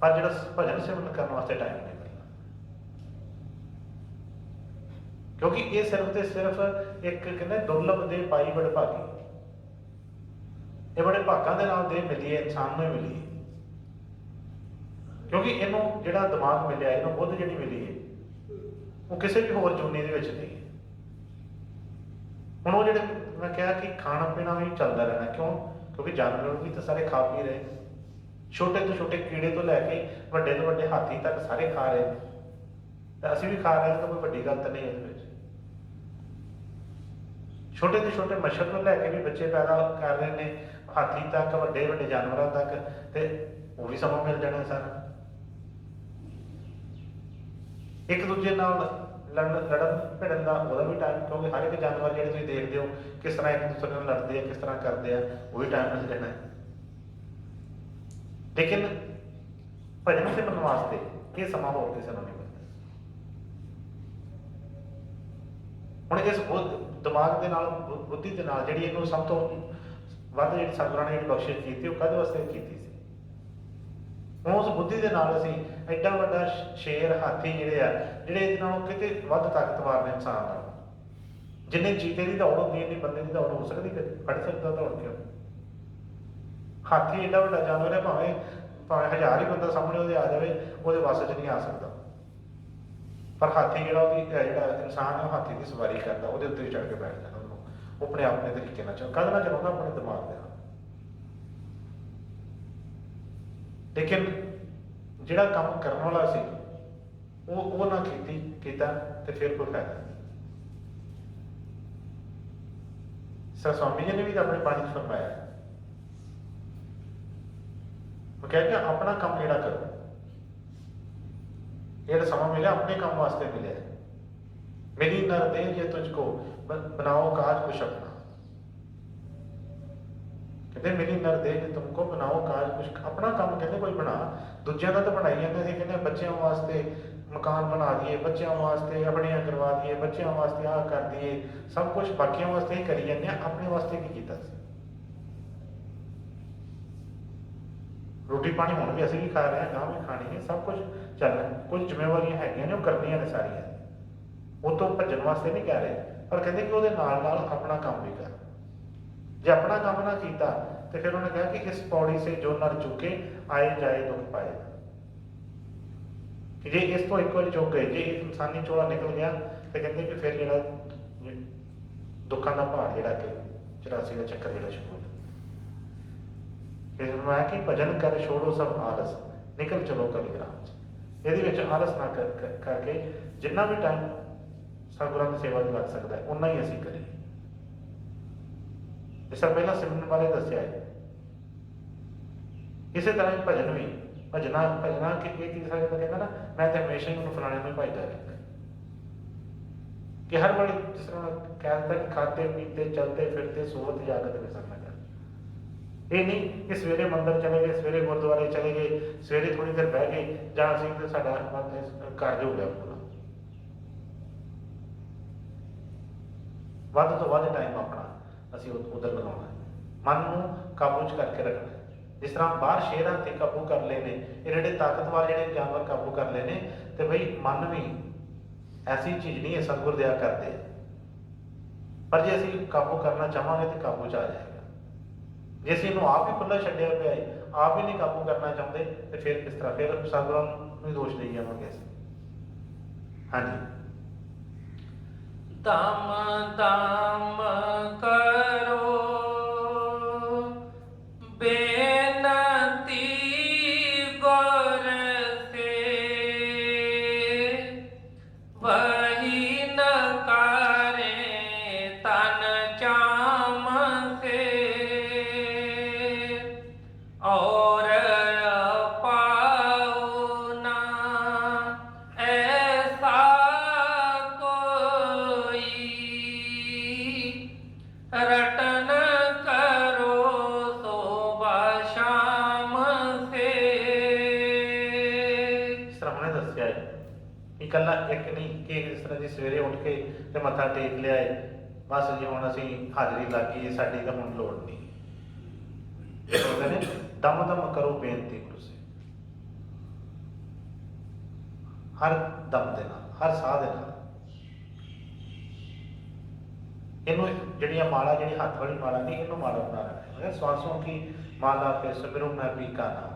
ਪਰ ਜਿਹੜਾ ਭਜਨ ਸਿਮਰਨ ਕਰਨ ਵਾਸਤੇ ਟਾਈਮ ਨਹੀਂ ਮਿਲਣਾ, ਕਿਉਂਕਿ ਇਹ ਸਿਰਫ ਤੇ ਸਿਰਫ ਇੱਕ ਕਹਿੰਦੇ ਦੁਰਲਭ ਦੇ ਪਾਈ ਵਡਭਾਗੀ, ਇਹ ਬੜੇ ਭਾਗਾਂ ਦੇ ਨਾਲ ਦੇ ਮਿਲੀ ਹੈ, ਇਨਸਾਨ ਨੂੰ ਹੀ ਮਿਲੀ ਹੈ, ਕਿਉਂਕਿ ਇਹਨੂੰ ਜਿਹੜਾ ਦਿਮਾਗ ਮਿਲਿਆ, ਇਹਨੂੰ ਬੁੱਧ ਜਿਹੜੀ ਮਿਲੀ ਹੈ ਉਹ ਕਿਸੇ ਵੀ ਹੋਰ ਜੂਨੀ ਦੇ ਵਿੱਚ ਨਹੀਂ ਹੈ। ਹੁਣ ਉਹ ਜਿਹੜੇ ਮੈਂ ਕਿਹਾ ਕਿ ਖਾਣਾ ਪੀਣਾ ਵੀ ਚੱਲਦਾ ਰਹਿਣਾ, ਕਿਉਂ? ਕਿਉਂਕਿ ਜਾਨਵਰ ਵੀ ਤਾਂ ਸਾਰੇ ਖਾ ਪੀ ਰਹੇ, ਛੋਟੇ ਤੋਂ ਛੋਟੇ ਕੀੜੇ ਤੋਂ ਲੈ ਕੇ ਵੱਡੇ ਤੋਂ ਵੱਡੇ ਹਾਥੀ ਤੱਕ ਸਾਰੇ ਖਾ ਰਹੇ, ਤੇ ਅਸੀਂ ਵੀ ਖਾ ਰਹੇ, ਤਾਂ ਕੋਈ ਵੱਡੀ ਗੱਲ ਤਾਂ ਨਹੀਂ ਇਹਦੇ ਵਿੱਚ। ਛੋਟੇ ਤੋਂ ਛੋਟੇ ਮੱਛਰ ਤੋਂ ਲੈ ਕੇ ਵੀ ਬੱਚੇ ਪੈਦਾ ਕਰ ਰਹੇ ਨੇ, ਹਾਥੀ ਤੱਕ, ਵੱਡੇ ਵੱਡੇ ਜਾਨਵਰਾਂ ਤੱਕ, ਤੇ ਉਹ ਵੀ ਸਮਾਂ ਮਿਲ ਜਾਣਾ ਸਾਰਾ। ਇੱਕ ਦੂਜੇ ਨਾਲ ਲੜਨ ਭਿੜਨ ਦਾ ਉਹਦਾ ਵੀ ਟਾਈਮ, ਕਿਉਂਕਿ ਹਰ ਇੱਕ ਜਾਨਵਰ ਜਿਹੜੇ ਤੁਸੀਂ ਦੇਖਦੇ ਹੋ ਕਿਸ ਤਰ੍ਹਾਂ ਇੱਕ ਦੂਸਰੇ ਨਾਲ ਲੜਦੇ ਆ, ਕਿਸ ਤਰ੍ਹਾਂ ਕਰਦੇ ਆ, ਉਹ ਵੀ ਟਾਈਮ ਮਿਲ ਜਾਣਾ ਹੈ। ਲੇਕਿਨ ਭਜਨ ਸਿਮਰਨ ਵਾਸਤੇ ਇਹ ਸਮਾਂ ਹੋਰ ਕਿਸੇ ਨੂੰ ਨਹੀਂ ਮਿਲਦਾ। ਹੁਣ ਇਸ ਦਿਮਾਗ ਦੇ ਨਾਲ, ਬੁੱਧੀ ਦੇ ਨਾਲ ਜਿਹੜੀ ਇਹਨੂੰ ਸਭ ਤੋਂ ਵੱਧ ਜਿਹੜੀ ਸਤਿਗੁਰਾਂ ਨੇ ਜਿਹੜੀ ਬਖਸ਼ਿਸ਼ ਕੀਤੀ, ਉਹ ਕਾਹਦੇ ਵਾਸਤੇ ਕੀਤੀ ਸੀ? ਉਸ ਬੁੱਧੀ ਦੇ ਨਾਲ ਅਸੀਂ ਐਡਾ ਵੱਡਾ ਸ਼ੇਰ, ਹਾਥੀ ਜਿਹੜੇ ਆ, ਜਿਹੜੇ ਇਹਦੇ ਨਾਲੋਂ ਕਿਤੇ ਵੱਧ ਤਾਕਤਵਰ ਨੇ ਇਨਸਾਨ ਨਾਲ, ਜਿੰਨੇ ਚੀਤੇ ਦੀ ਦੌੜ ਹੁੰਦੀ ਇੰਨੀ ਬੰਦੇ ਦੀ ਦੌੜ ਹੋ ਸਕਦੀ, ਫੜ ਸਕਦਾ ਦੌੜ ਕੇ? ਹਾਥੀ ਐਡਾ ਵੱਡਾ ਜਾਨਵਰ ਹੈ, ਭਾਵੇਂ 1000 ਹੀ ਬੰਦਾ ਸਾਹਮਣੇ ਉਹਦੇ ਆ ਜਾਵੇ, ਉਹਦੇ ਵੱਸ 'ਚ ਨਹੀਂ ਆ ਸਕਦਾ, ਪਰ ਹਾਥੀ ਜਿਹੜਾ ਜਿਹੜਾ ਇਨਸਾਨ ਹੈ ਉਹ ਹਾਥੀ ਦੀ ਸਵਾਰੀ ਕਰਦਾ, ਉਹਦੇ ਉੱਤੇ ਚੜ੍ਹ ਕੇ ਬੈਠ ਜਾਂਦਾ, ਉਹਨੂੰ ਆਪਣੇ ਆਪਣੇ ਤਰੀਕੇ ਨਾਲ ਕਦ ਨਾਲ ਚਲਾਉਂਦਾ, ਆਪਣੇ ਦਿਮਾਗ ਦੇ ਨਾਲ। ਲੇਕਿਨ ਜਿਹੜਾ ਕੰਮ ਕਰਨ ਵਾਲਾ ਸੀ ਉਹ ਨਾ ਕੀਤਾ ਤੇ ਫਿਰ ਕੋਈ ਫਾਇਦਾ ਨਹੀਂ। ਸਰ ਸਵਾਮੀ ਜੀ ਨੇ ਵੀ ਆਪਣੇ ਬਾਣੀ 'ਚ ਫਰਮਾਇਆ, ਉਹ ਕਹਿ ਕੇ ਆਪਣਾ ਕੰਮ ਜਿਹੜਾ ਕਰੋ, ਜਿਹੜਾ ਸਮਾਂ ਮਿਲਿਆ ਆਪਣੇ ਕੰਮ ਵਾਸਤੇ ਮਿਲਿਆ, ਮੇਰੀ ਨਰ ਦੇ ਜੇ ਤੁਝ ਕੋ ਬਣਾਓ ਕਾਜ ਕੁਛ ਆਪਣਾ, ਕਹਿੰਦੇ ਮੇਰੀ ਨਰ ਦੇ ਜੇ ਤੁਮਕੋ ਬਣਾਓ ਕਾਜ ਕੁਛ ਆਪਣਾ ਕੰਮ, ਕਹਿੰਦੇ ਕੋਈ ਬਣਾ, ਦੂਜਿਆਂ ਦਾ ਤਾਂ ਬਣਾਈ ਜਾਂਦੇ ਸੀ, ਕਹਿੰਦੇ ਬੱਚਿਆਂ ਵਾਸਤੇ ਮਕਾਨ ਬਣਾ ਦਈਏ, ਬੱਚਿਆਂ ਵਾਸਤੇ ਆਪਣੀਆਂ ਕਰਵਾ ਦਈਏ, ਬੱਚਿਆਂ ਵਾਸਤੇ ਆਹ ਕਰ ਦਈਏ, ਸਭ ਕੁਛ ਬਾਕੀਆਂ ਵਾਸਤੇ ਹੀ ਕਰੀ ਜਾਂਦੇ ਆ, ਆਪਣੇ ਵਾਸਤੇ ਕੀ ਕੀਤਾ ਸੀ? ਰੋਟੀ ਪਾਣੀ ਹੁਣ ਵੀ ਅਸੀਂ ਵੀ ਖਾ ਰਹੇ ਹਾਂ, ਗਾਂ ਵੀ ਖਾਣੀ ਹੈ, ਸਭ ਕੁਝ ਚੱਲਣਾ, ਕੁਝ ਜ਼ਿੰਮੇਵਾਰੀਆਂ ਹੈਗੀਆਂ ਨੇ, ਉਹ ਕਰਨੀਆਂ ਨੇ ਸਾਰੀਆਂ, ਉਹ ਤੋਂ ਭੱਜਣ ਵਾਸਤੇ ਨਹੀਂ ਕਹਿ ਰਹੇ, ਪਰ ਕਹਿੰਦੇ ਕਿ ਉਹਦੇ ਨਾਲ ਨਾਲ ਆਪਣਾ ਕੰਮ ਵੀ ਕਰ। ਜੇ ਆਪਣਾ ਕੰਮ ਨਾ ਕੀਤਾ ਤੇ ਫਿਰ ਉਹਨੇ ਕਿਹਾ ਕਿ ਇਸ ਪੌੜੀ ਸੇ ਜੋ ਨਰ ਚੁੱਕੇ ਆਏ ਜਾਏ ਦੁੱਖ ਪਾਏ, ਕਿ ਜੇ ਇਸ ਤੋਂ ਇੱਕ ਵਾਰੀ ਚੁੱਕ ਗਏ, ਜੇ ਇਸ ਇਨਸਾਨੀ ਚੋਲਾ ਨਿਕਲ ਗਿਆ, ਤੇ ਕਹਿੰਦੇ ਕਿ ਫਿਰ ਜਿਹੜਾ ਦੁੱਖਾਂ ਦਾ ਪਹਾੜ ਜਿਹੜਾ ਕਿ 84 ਦਾ ਚੱਕਰ ਜਿਹੜਾ ਸ਼ੁਰੂ ਹੋ ਜਾਂਦਾ। ਫਿਰ ਮੈਂ ਕਿ ਭਜਨ ਕਰ ਛੋੜੋ ਸਭ ਆਲਸ ਨਿਕਲ ਚਲੋ ਕਲੀਗ੍ਰਾਮ 'ਚ। ਇਹਦੇ ਵਿੱਚ ਆਲਸ ਨਾ ਕਰਕੇ ਜਿੰਨਾ ਵੀ ਟਾਈਮ ਸਤਿਗੁਰਾਂ ਦੀ ਸੇਵਾ 'ਚ ਲੱਗ ਸਕਦਾ ਹੈ ਉਨਾ ਹੀ ਅਸੀਂ ਕਰੀਏ। ਇਸ ਤਰ੍ਹਾਂ ਪਹਿਲਾਂ ਸਿਮਰਨ ਬਾਰੇ ਦੱਸਿਆ ਹੈ, ਇਸੇ ਤਰ੍ਹਾਂ ਹੀ ਭਜਨ ਵੀ ਭਜਨਾ ਕਿ ਇਹ ਤੀਸਰਾ ਜਿਹੜਾ ਕਹਿੰਦਾ ਨਾ, ਮੈਂ ਤਾਂ ਹਮੇਸ਼ਾ ਹੀ ਉਹਨੂੰ ਫਲਾਣੇ ਨੂੰ ਹੀ ਭਜਦਾ ਰਹਿੰਦਾ, ਕਿ ਹਰ ਵਾਰੀ ਜਿਸ ਤਰ੍ਹਾਂ ਕਹਿੰਦਾ ਕਿ ਖਾਤੇ ਪੀਤੇ ਚਲਤੇ ਫਿਰਤੇ ਸੋਵਤ ਜਾਗਤ ਵਿੱਚ ਕਰਨਾ ਕਰ। ਇਹ ਨਹੀਂ ਕਿ ਸਵੇਰੇ ਮੰਦਿਰ ਚਲੇ ਗਏ, ਸਵੇਰੇ ਗੁਰਦੁਆਰੇ ਚਲੇ ਗਏ, ਸਵੇਰੇ ਥੋੜੀ ਦੇਰ ਬਹਿ ਗਏ, ਜਾਂ ਅਸੀਂ ਤੇ ਸਾਡਾ ਕਾਰਜ ਹੋ ਗਿਆ ਪੂਰਾ। ਵੱਧ ਤੋਂ ਵੱਧ ਟਾਈਮ ਆਪਣਾ ਅਸੀਂ ਉਧਰ ਲਗਾਉਣਾ ਹੈ। ਮਨ ਨੂੰ ਕਾਬੂ 'ਚ ਕਰਕੇ ਰੱਖਣਾ ਹੈ। ਜਿਸ ਤਰ੍ਹਾਂ ਬਾਹਰ ਸ਼ੇਰਾਂ ਤੇ ਕਾਬੂ ਕਰ ਲਏ ਨੇ, ਇਹ ਜਿਹੜੇ ਤਾਕਤਵਰ ਜਿਹੜੇ ਜਾਨਵਰ ਕਾਬੂ ਕਰ ਲਏ ਨੇ, ਤੇ ਬਈ ਮਨ ਵੀ ਐਸੀ ਚੀਜ਼ ਨਹੀਂ ਹੈ, ਸਤਿਗੁਰ ਦਿਆ ਕਰਦੇ। ਪਰ ਜੇ ਅਸੀਂ ਕਾਬੂ ਕਰਨਾ ਚਾਹਾਂਗੇ ਤੇ ਕਾਬੂ 'ਚ ਆ ਜਾਏਗਾ। ਜੇ ਅਸੀਂ ਇਹਨੂੰ ਆਪ ਹੀ ਖੁੱਲ੍ਹਾ ਛੱਡਿਆ ਪਿਆ ਹੈ, ਆਪ ਹੀ ਨਹੀਂ ਕਾਬੂ ਕਰਨਾ ਚਾਹੁੰਦੇ, ਤੇ ਫਿਰ ਕਿਸ ਤਰ੍ਹਾਂ? ਫਿਰ ਸਤਿਗੁਰਾਂ ਨੂੰ ਹੀ ਦੋਸ਼ ਦੇਈ ਜਾਵਾਂਗੇ ਅਸੀਂ। ਹਾਂਜੀ। ਦਮ ਦਮ ਕਰੋ ਬੇਨਤੀ ਗੁਰ ਸੇ, ਵਹੀ ਨ ਕਰੇ ਤਨ ਚਾਮ ਸੇ, ਔਰ ਪਾਉ ਨਾ ਐਸਾ ਕੋਈ, ਰਟਨ ਕਰੋ ਸੋਭਾ ਸ਼ਾਮ ਸੇ। ਜਿਸ ਤਰ੍ਹਾਂ ਹੁਣੇ ਦੱਸਿਆ ਹੈ, ਇਕੱਲਾ ਇੱਕ ਨਹੀਂ ਕਿ ਜਿਸ ਤਰ੍ਹਾਂ ਜੀ ਸਵੇਰੇ ਉੱਠ ਕੇ ਤੇ ਮੱਥਾ ਟੇਕ ਲਿਆ ਹੈ, ਬਸ ਜੀ ਹੁਣ ਅਸੀਂ ਹਾਜ਼ਰੀ ਲੱਗ ਗਈ, ਸਾਡੀ ਤਾਂ ਹੁਣ ਲੋੜ ਨਹੀਂ। ਕਹਿੰਦੇ ਨੇ ਦਮ ਦਮ ਕਰੋ ਬੇਨਤੀ ਗੁਰੂ ਸੇ, ਹਰ ਦਮ ਦੇ ਨਾਲ, ਹਰ ਸਾਹ ਦੇ ਨਾਲ। ਇਹਨੂੰ ਜਿਹੜੀਆਂ ਮਾਲਾ, ਜਿਹੜੀ ਹੱਥ ਵਾਲੀ ਮਾਲਾ ਨਹੀਂ, ਇਹਨੂੰ ਮਾਲਾ ਬਣਾ ਲੈਣਾ ਹੈ। ਸਵਾਸੋਂ ਕੀ ਮਾਲਾ पे सुमिरो मैं पी का नाम,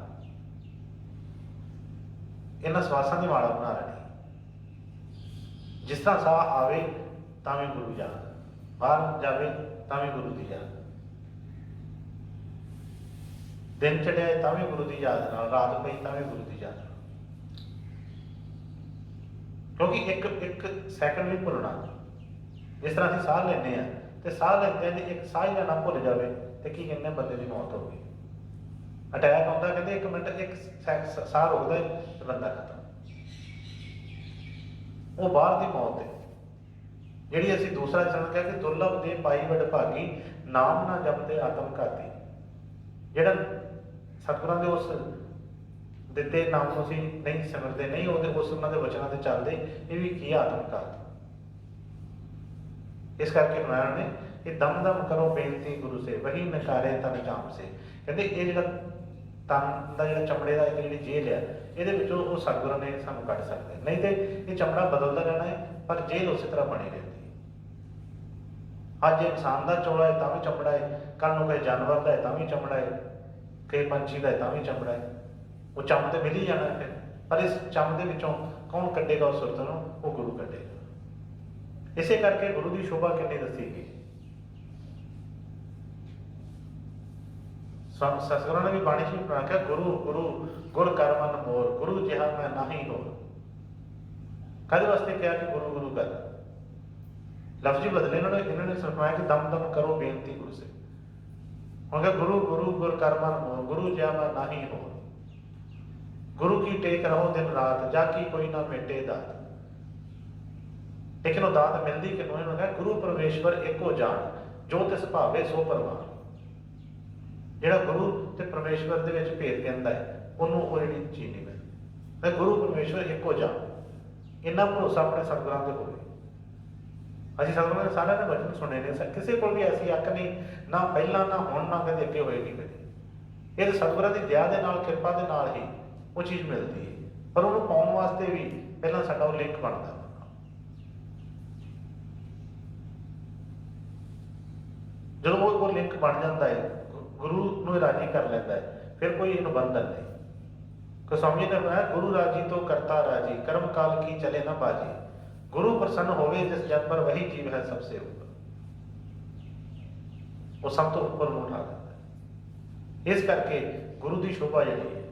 ਇਹਨਾਂ ਸਵਾਸਾਂ ਦੀ ਮਾਲਾ ਬਣਾ ਲੈਣੀ। ਜਿਸ ਤਰ੍ਹਾਂ ਸਾਹ ਆਵੇ ਤਾਂ ਵੀ ਗੁਰੂ ਯਾਦ, ਬਾਹਰ ਜਾਵੇ ਤਾਂ ਵੀ ਗੁਰੂ ਦੀ ਯਾਦ, ਦਿਨ ਚੜਿਆ ਤਾਂ ਵੀ ਗੁਰੂ ਦੀ ਯਾਦ ਨਾਲ, ਰਾਤ ਪਈ ਤਾਂ ਵੀ ਗੁਰੂ ਦੀ ਯਾਦ ਨਾਲ। ਕਿਉਂਕਿ ਇੱਕ ਸੈਕਿੰਡ ਵੀ ਭੁੱਲਣਾ। ਜਿਸ ਤਰ੍ਹਾਂ ਅਸੀਂ ਸਾਹ ਲੈਂਦੇ ਹਾਂ, ਤੇ ਸਾਹ ਲੈਂਦੇ ਜੇ ਇੱਕ ਸਾਹ ਹੀ ਲੈਣਾ ਭੁੱਲ ਜਾਵੇ ਤੇ ਕੀ ਕਹਿੰਦੇ ਬੰਦੇ ਦੀ ਮੌਤ ਹੋ ਗਈ। ਅਟੈਕ ਆਉਂਦਾ, ਕਹਿੰਦੇ 1 ਮਿੰਟ ਇੱਕ ਸਾਹ ਰੁਕਦਾ ਤੇ ਬੰਦਾ ਖਤਮ। ਉਹ ਬਾਹਰ ਦੀ ਮੌਤ ਹੈ, ਜਿਹੜੀ ਅਸੀਂ ਦੂਸਰਾ ਚਰਨ ਕਹਿ ਕੇ ਦੁਰਲਭ ਦੇ ਪਾਈ ਵਡ ਭਾਗੀ, ਨਾਮ ਨਾ ਜਪਦੇ ਆਤਮ ਘਾਤੀ। ਜਿਹੜਾ ਸਤਿਗੁਰਾਂ ਦੇ ਉਸ ਦਿੱਤੇ ਨਾਮ ਨੂੰ ਅਸੀਂ ਨਹੀਂ ਸਿਮਰਦੇ, ਨਹੀਂ ਉਹਦੇ ਉਸ ਉਹਨਾਂ ਦੇ ਵਚਨਾਂ ਤੇ ਚੱਲਦੇ, ਇਹ ਵੀ ਕੀ ਆਤਮ ਘਾਤ। ਇਸ ਕਰਕੇ ਬਣਾਇਆ ਨੇ ਕਿ ਦਮ ਦਮ ਕਰੋ ਬੇਨਤੀ ਗੁਰੂ ਸੇ, ਵਹੀ ਨਕਾਰੇ ਤਨ ਜਾਮ ਸੇ। ਕਹਿੰਦੇ ਇਹ ਜਿਹੜਾ ਤਨ ਦਾ ਜਿਹੜਾ ਚਮੜੇ ਦਾ ਇੱਕ ਜਿਹੜੀ ਜੇਲ੍ਹ ਆ, ਇਹਦੇ ਵਿੱਚੋਂ ਉਹ ਸਤਿਗੁਰਾਂ ਨੇ ਸਾਨੂੰ ਕੱਢ ਸਕਦੇ। ਨਹੀਂ ਤੇ ਇਹ ਚਮੜਾ ਬਦਲਦਾ ਰਹਿਣਾ ਹੈ, ਪਰ ਜੇਲ੍ਹ ਉਸੇ ਤਰ੍ਹਾਂ ਬਣੀ ਰਹਿੰਦੀ ਹੈ। ਅੱਜ ਇਨਸਾਨ ਦਾ ਚੋਲਾ ਹੈ ਤਾਂ ਵੀ ਚਮੜਾ ਹੈ, ਕੱਲ ਨੂੰ ਕੋਈ ਜਾਨਵਰ ਦਾ ਹੈ ਤਾਂ ਵੀ ਚਮੜਾ ਹੈ, ਕਈ ਪੰਛੀ ਦਾ ਹੈ ਤਾਂ ਵੀ ਚਮੜਾ ਹੈ। ਉਹ ਚਮ ਤੇ ਮਿਲ ਹੀ ਜਾਣਾ ਫਿਰ, ਪਰ ਇਸ ਚਮ ਦੇ ਵਿੱਚੋਂ ਕੌਣ ਕੱਢੇਗਾ ਉਸ ਸੁਰਤ ਨੂੰ? ਉਹ ਗੁਰੂ ਕੱਢੇਗਾ। ਇਸੇ ਕਰਕੇ ਗੁਰੂ ਦੀ ਸ਼ੋਭਾ ਕਿੰਨੀ ਦੱਸੀ ਗਈ। ਸਤਿਗੁਰਾਂ ਨੇ ਵੀ ਬਾਣੀ ਚ ਬਣਾ ਕੇ ਗੁਰੂ ਗੁਰੂ ਗੁਰ ਕਰ ਮਨ ਮੋਰ, ਗੁਰੂ ਜਿਹਾ ਮੈਂ ਨਾਹੀ ਹੋਰ। ਕਾਹਦੇ ਵਾਸਤੇ ਕਿਹਾ ਕਿ ਗੁਰੂ ਗੁਰੂ ਕਰ? ਲਫ਼ਜ਼ੀ ਬਦਲੇ ਇਹਨਾਂ ਨੇ ਸਿਰਫਾਇਆ ਕਿ ਦਮ ਦਮ ਕਰੋ ਬੇਨਤੀ ਗੁਰੂ ਸੇ। ਹੁਣ ਕਿਹਾ ਗੁਰੂ ਗੁਰੂ ਗੁਰ ਕਰ ਮਨ ਮੋਰ, ਗੁਰੂ ਜਿਹਾ ਮੈਂ ਨਾਹੀ ਹੋਰ। ਗੁਰੂ ਕੀ ਟੇਕ ਰਹੋ ਦਿਨ ਰਾਤ, ਜਾ ਕੀ ਕੋਈ ਨਾ ਮੇਟੇ ਦਾਤ। ਲੇਕਿਨ ਉਹ ਦਾਤ ਮਿਲਦੀ ਕਿਨੂੰ? ਇਹਨੂੰ ਕਿਹਾ ਗੁਰੂ ਪਰਮੇਸ਼ਵਰ ਇੱਕੋ ਜਾਣ, ਜੋ ਤਿਸ ਭਾਵੇ ਸੋ ਪਰਵਾਨ। ਜਿਹੜਾ ਗੁਰੂ ਤੇ ਪਰਮੇਸ਼ਵਰ ਦੇ ਵਿੱਚ ਭੇਦ ਕਹਿੰਦਾ ਹੈ, ਉਹਨੂੰ ਉਹ ਜਿਹੜੀ ਚੀਜ਼ ਨਹੀਂ ਮਿਲਦੀ। ਗੁਰੂ ਪਰਮੇਸ਼ਵਰ ਇੱਕੋ ਜਾਣ, ਇੰਨਾ ਭਰੋਸਾ ਆਪਣੇ ਸਤਿਗੁਰਾਂ ਤੇ ਹੋਵੇ। ਅਸੀਂ ਸਤਿਗੁਰਾਂ ਦੇ ਸਾਰਿਆਂ ਦੇ ਵਚਨ ਸੁਣੇ ਨੇ, ਕਿਸੇ ਕੋਲ ਵੀ ਐਸੀ ਅੱਖ ਨਹੀਂ, ਨਾ ਪਹਿਲਾਂ ਨਾ ਹੁਣ ਨਾ ਕਦੇ ਅੱਗੇ ਹੋਏਗੀ ਕਦੇ। ਇਹ ਸਤਿਗੁਰਾਂ ਦੀ ਦਇਆ ਦੇ ਨਾਲ, ਕਿਰਪਾ ਦੇ ਨਾਲ ਹੀ ਉਹ ਚੀਜ਼ ਮਿਲਦੀ ਹੈ। ਪਰ ਉਹਨੂੰ ਪਾਉਣ ਵਾਸਤੇ ਵੀ ਪਹਿਲਾਂ ਸਾਡਾ ਉਹ ਲਿੰਕ ਬਣਦਾ। ਜਦੋਂ ਉਹ ਲਿੰਕ ਬਣ ਜਾਂਦਾ ਹੈ, ਗੁਰੂ ਨੂੰ ਰਾਜੀ ਕਰ ਲੈਂਦਾ ਹੈ, ਫਿਰ ਕੋਈ ਇਹਨੂੰ ਬੰਧਨ ਨਹੀਂ। गोस्वामी ने बताया गुरु राजी तो करता राजी, कर्म काल की चले न बाजी। गुरु प्रसन्न होवे जिस जन पर वही जीव है सबसे ऊपर, वो सब तो ऊपर ਨੂੰ ਉਠਾ ਦਿੰਦਾ ਹੈ। ਇਸ ਕਰਕੇ ਗੁਰੂ ਦੀ ਸ਼ੋਭਾ ਜਿਹੜੀ ਹੈ,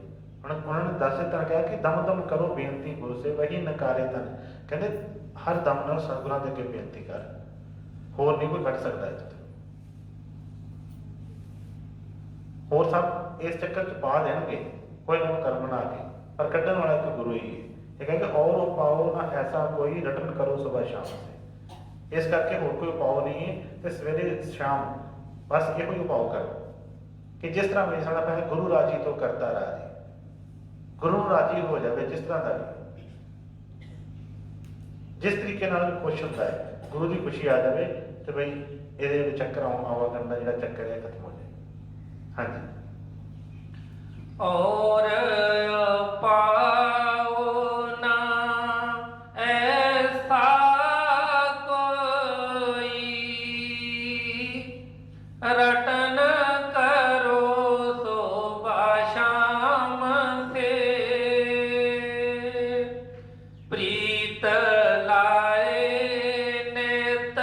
ਹੁਣ ਉਹਨਾਂ ਨੇ ਦੱਸ ਦਿੱਤਾ ਕਿਹਾ ਕਿ ਦਮ ਦਮ ਕਰੋ ਬੇਨਤੀ ਗੁਰੂ ਸੇ, ਵਹੀ ਨਕਾਰੇ ਤਨ। ਕਹਿੰਦੇ ਹਰ ਦਮ ਨਾਲ ਸਤਿਗੁਰਾਂ ਦੇ ਅੱਗੇ ਬੇਨਤੀ ਕਰ, ਹੋਰ ਨਹੀਂ ਕੋਈ ਕੱਢ ਸਕਦਾ ਇਹ। ਹੋਰ ਸਭ ਇਸ ਚੱਕਰ ਚ ਪਾ ਦੇਣਗੇ ਕੋਈ ਨਾ ਕਰਮ ਬਣਾ ਕੇ, ਪਰ ਕੱਢਣ ਵਾਲਾ ਇੱਕ ਗੁਰੂ ਹੀ ਹੈ। ਇਹ ਕਹਿੰਦੇ ਔਰ ਉਪਾਓ ਨਾ ਐਸਾ ਕੋਈ, ਰਟਨ ਕਰੋ ਸੁਬਹ ਸ਼ਾਮ ਸੇ। ਇਸ ਕਰਕੇ ਹੋਰ ਕੋਈ ਉਪਾਅ ਨਹੀਂ ਹੈ, ਤੇ ਸਵੇਰੇ ਸ਼ਾਮ ਬਸ ਇਹੋ ਹੀ ਉਪਾਅ ਕਰੋ ਕਿ ਜਿਸ ਤਰ੍ਹਾਂ ਵੀ ਸਾਡਾ ਪਹਿਲੇ ਗੁਰੂ ਰਾਜੀ ਤੋਂ ਕਰਤਾ ਰਾਜੀ, ਗੁਰੂ ਨੂੰ ਰਾਜੀ ਹੋ ਜਾਵੇ। ਜਿਸ ਤਰ੍ਹਾਂ ਦਾ ਵੀ, ਜਿਸ ਤਰੀਕੇ ਨਾਲ ਖੁਸ਼ ਹੁੰਦਾ ਹੈ, ਗੁਰੂ ਦੀ ਖੁਸ਼ੀ ਆ ਜਾਵੇ, ਤੇ ਬਈ ਇਹਦੇ ਵਿੱਚ ਚੱਕਰ ਆਵਾਗਮਨ ਦਾ ਜਿਹੜਾ ਚੱਕਰ ਹੈ ਖਤਮ ਹੋ ਜਾਏ। ਹਾਂਜੀ। और पाओ ना ऐसा कोई रटन करो सुबह शाम से प्रीत लाए नित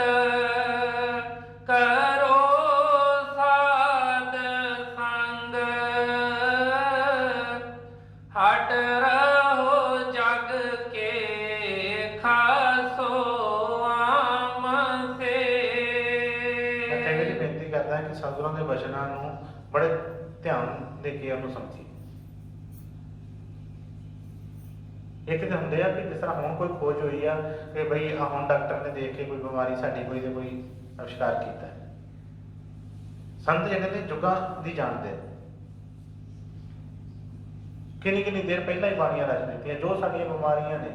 करो साध संग हट रहो जग के खासो आम से। ਮੈਂ ਕਈ ਵਾਰੀ ਬੇਨਤੀ ਕਰਦਾ ਕਿ ਸਤਿਗੁਰਾਂ ਦੇ ਵਚਨਾਂ ਨੂੰ ਬੜੇ ਧਿਆਨ ਦੇ ਕੇ ਉਹਨੂੰ ਸਮਝੀਏ। ਇੱਕ ਤਾਂ ਹੁੰਦੇ ਆ ਕਿ ਜਿਸ ਤਰ੍ਹਾਂ ਹੁਣ ਕੋਈ ਖੋਜ ਹੋਈ ਆ ਕਿ ਬਈ ਆਹ ਹੁਣ ਡਾਕਟਰ ਨੇ ਦੇਖ ਕੇ ਕੋਈ ਬਿਮਾਰੀ ਸਾਡੀ ਕੋਈ ਦੇ ਕੋਈ ਅਵਿਸ਼ਕਾਰ ਕੀਤਾ ਹੈ। ਸੰਤ ਜਿਹੜੇ ਨੇ ਯੁੱਗਾਂ ਦੀ ਜਾਣਦੇ ਆ। ਕਿੰਨੀ ਦੇਰ ਪਹਿਲਾਂ ਹੀ ਬਾਣੀਆਂ ਰਚ ਦਿੱਤੀਆਂ ਜੋ ਸਾਡੀਆਂ ਬਿਮਾਰੀਆਂ ਨੇ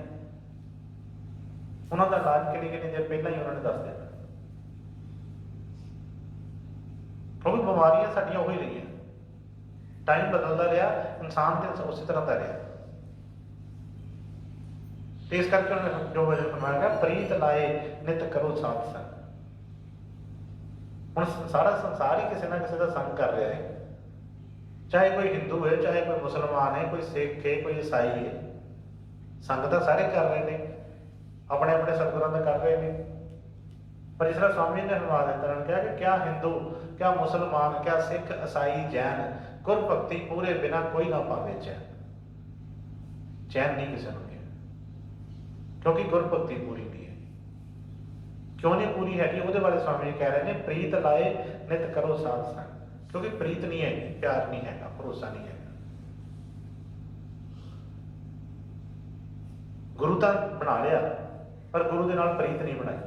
ਉਹਨਾਂ ਦਾ ਇਲਾਜ ਕਿੰਨੀ ਦੇਰ ਪਹਿਲਾਂ ਹੀ ਉਹਨਾਂ ਨੇ ਦੱਸ ਦਿੱਤਾ। ਕਿਉਂਕਿ ਬਿਮਾਰੀਆਂ ਸਾਡੀਆਂ ਉਹੀ ਰਹੀਆਂ, ਟਾਈਮ ਬਦਲਦਾ ਰਿਹਾ, ਇਨਸਾਨ ਤੇ ਉਸੇ ਤਰ੍ਹਾਂ ਦਾ ਰਿਹਾ। ਤੇ ਇਸ ਕਰਕੇ ਉਹਨੇ ਜੋ ਵਜਨ ਫਰਮਾਇਆ ਪ੍ਰੀਤ ਲਾਏ ਨਿਤ ਕਰੋ ਸਾਧ ਸੰਗ। ਹੁਣ ਸਾਰਾ ਸੰਸਾਰ ਹੀ ਕਿਸੇ ਨਾ ਕਿਸੇ ਦਾ ਸੰਗ ਕਰ ਰਿਹਾ ਹੈ, ਚਾਹੇ ਕੋਈ ਹਿੰਦੂ ਹੈ, ਚਾਹੇ ਕੋਈ ਮੁਸਲਮਾਨ ਹੈ, ਕੋਈ ਸਿੱਖ ਹੈ, ਕੋਈ ਈਸਾਈ ਹੈ। ਸੰਗ ਤਾਂ ਸਾਰੇ ਕਰ ਰਹੇ ਨੇ, ਆਪਣੇ ਆਪਣੇ ਸਤਿਗੁਰਾਂ ਦਾ ਕਰ ਰਹੇ ਨੇ। ਪਰ ਜਿਸ ਤਰ੍ਹਾਂ ਸਵਾਮੀ ਨੇ ਹਰਵਾ ਦਿੱਤਾ ਨੇ ਕਿਹਾ ਕਿ ਕਿਆ ਹਿੰਦੂ, ਕਿਆ ਮੁਸਲਮਾਨ, ਕਿਆ ਸਿੱਖ, ਈਸਾਈ, ਜੈਨ ਗੁਰ ਭਗਤੀ ਪੂਰੇ ਬਿਨਾ ਕੋਈ ਨਾ ਪਾਵੇ ਚੈਨ। ਚੈਨ ਨਹੀਂ ਕਿਸੇ ਨੂੰ ਕਿਹਾ, ਕਿਉਂਕਿ ਗੁਰ ਭਗਤੀ ਪੂਰੀ ਨਹੀਂ ਹੈ। ਕਿਉਂ ਨਹੀਂ ਪੂਰੀ ਹੈਗੀ ਉਹਦੇ ਬਾਰੇ ਸਵਾਮੀ ਜੀ ਕਹਿ ਰਹੇ ਨੇ ਪ੍ਰੀਤ ਲਾਏ ਨਿਤ ਕਰੋ ਸਾਧ ਸੰਗ। ਕਿਉਂਕਿ ਪ੍ਰੀਤ ਨਹੀਂ ਹੈਗੀ, ਪਿਆਰ ਨਹੀਂ ਹੈਗਾ, ਭਰੋਸਾ ਨਹੀਂ ਹੈਗਾ। ਗੁਰੂ ਤਾਂ ਬਣਾ ਲਿਆ ਪਰ ਗੁਰੂ ਦੇ ਨਾਲ ਪ੍ਰੀਤ ਨਹੀਂ ਬਣਾਈ,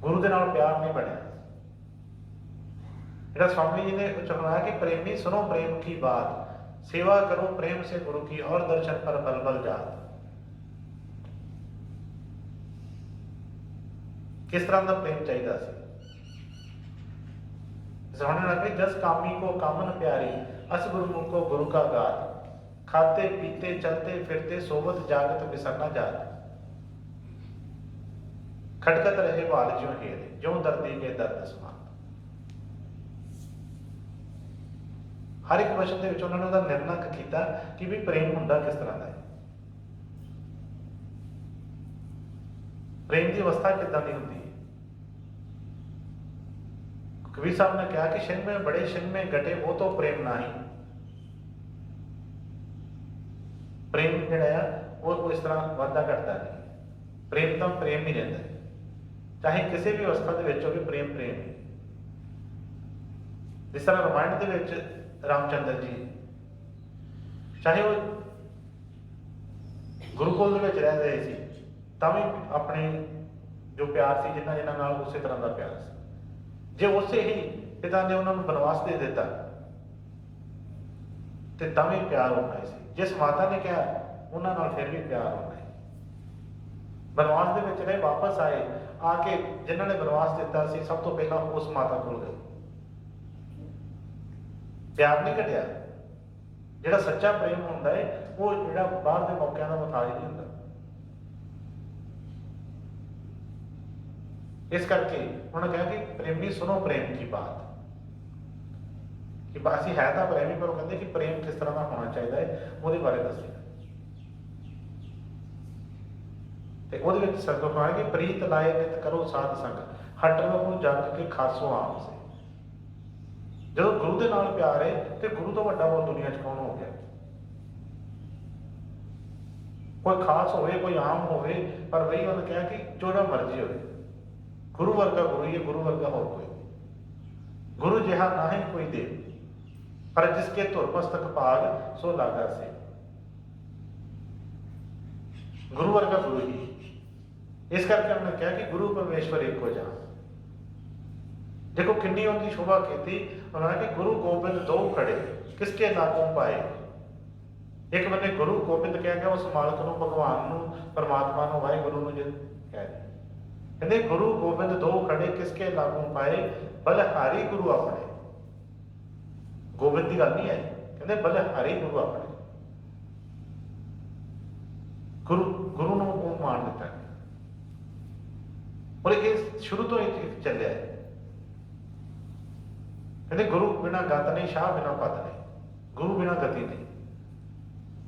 ਗੁਰੂ ਦੇ ਨਾਲ ਪਿਆਰ ਨਹੀਂ ਬਣਿਆ। ਜਿਹੜਾ ਸਵਾਮੀ ਜੀ ਨੇ ਉਚਾਰਿਆ ਕਿ ਪ੍ਰੇਮੀ ਸੁਨੋ प्रेम की बात, सेवा करो प्रेम से गुरु की और दर्शन पर बल बल जात। किस तरह का प्रेम चाहिए सी? समझने लगे जस कामी को कामन प्यारी, अस गुरुमुख को गुरु का गात, खाते पीते चलते फिरते सोवत जागत बिसरना जात, खटकत रहे बाल ज्यों हेरे, ज्यों दर्दी के दर्द समान। हर एक वचन ਦੇ ਵਿੱਚ ਉਹਨਾਂ ਨੇ ਉਹਦਾ ਨਿਰਣਕ ਕੀਤਾ ਕਿ ਵੀ ਪ੍ਰੇਮ ਹੁੰਦਾ ਕਿਸ ਤਰ੍ਹਾਂ ਦਾ ਹੈ, ਪ੍ਰੇਮ ਦੀ ਅਵਸਥਾ ਕਿੱਦਾਂ ਦੀ ਹੁੰਦੀ ਹੈ। कबीर साहब ने कहा कि छिन में बड़े छिन में घटे वो तो प्रेम ना ही। प्रेम जिहड़ा है वो इस तरह वाधा घटता नहीं, प्रेम तो प्रेम ही रहता है, चाहे किसी भी अवस्था के विच होवे प्रेम प्रेम ही। जिस तरह रामायण के विच रामचंद्र जी चाहे वो गुरुकुल के रह रहे थे तां भी अपने जो प्यार से जिन्हां जिन्हां नाल उस तरह का प्यार से, जे उसे ही पिता ने उन्होंने बनवास दे दिता तो तां भी प्यार होना सी, जिस माता ने कहा उन्होंने नाल फिर भी प्यार होना है। बनवास दे विच रहे वापस आए, आके जिन्होंने बनवास दिता सी सब तो पहला उस माता को गए, प्यार नहीं घटिया। जिहड़ा सच्चा प्रेम हुंदा है वो जिहड़ा बाहर दे मौकिਆਂ ਦਾ मुताज नहीं हुंदा। इस करके उन्होंने कहा कि प्रेमी सुनो प्रेम की बात, कि असं है तो प्रेमी पर कहते कि प्रेम किस तरह का होना चाहिए वो बारे दसिया। सतगुरु कहा कि प्रीत लाए नित करो साध संग, हट रहो जग के खासो आम से। जो गुरु के नाल प्यार है तो गुरु तो वड्डा वो दुनिया च कौन हो गया? कोई खास होवे कोई आम होवे, पर वही उन्होंने कहा कि जो मर्जी होवे गुरु वर्गा गुरु ही है, गुरु वर्गा और कोई गुरु जिहा ना ही कोई दे, पर जिसके धुर मस्तक भाग सो लागा से। गुरु वर्गा गुरु ही। इस करके उन्होंने कहा कि गुरु परमेश्वर एक हो जा। देखो किन्नी उनकी शोभा की, उन्होंने कि गुरु गोबिंद दो खड़े किसके लागों पाए। एक बंदे गुरु गोबिंद कह गया उस मालक नूं, भगवान नूं, परमात्मा नूं, वाहिगुरु नूं जो कह कहते गुरु गोबिंद दो खड़े किसके लागू पाए, बलिहारी गुरु अपने। गोबिंद की गल नहीं है, कहते बलिहारी गुरु अपने। गुरु गुरु ਨੂੰ ਉਹ ਮਾਣ ਦਿੱਤਾ ਗਿਆ। और ਇਹ शुरू तो ही ਚੱਲਿਆ है। कहते गुरु बिना गत नहीं, शाह बिना पद नहीं, गुरु बिना गति नहीं।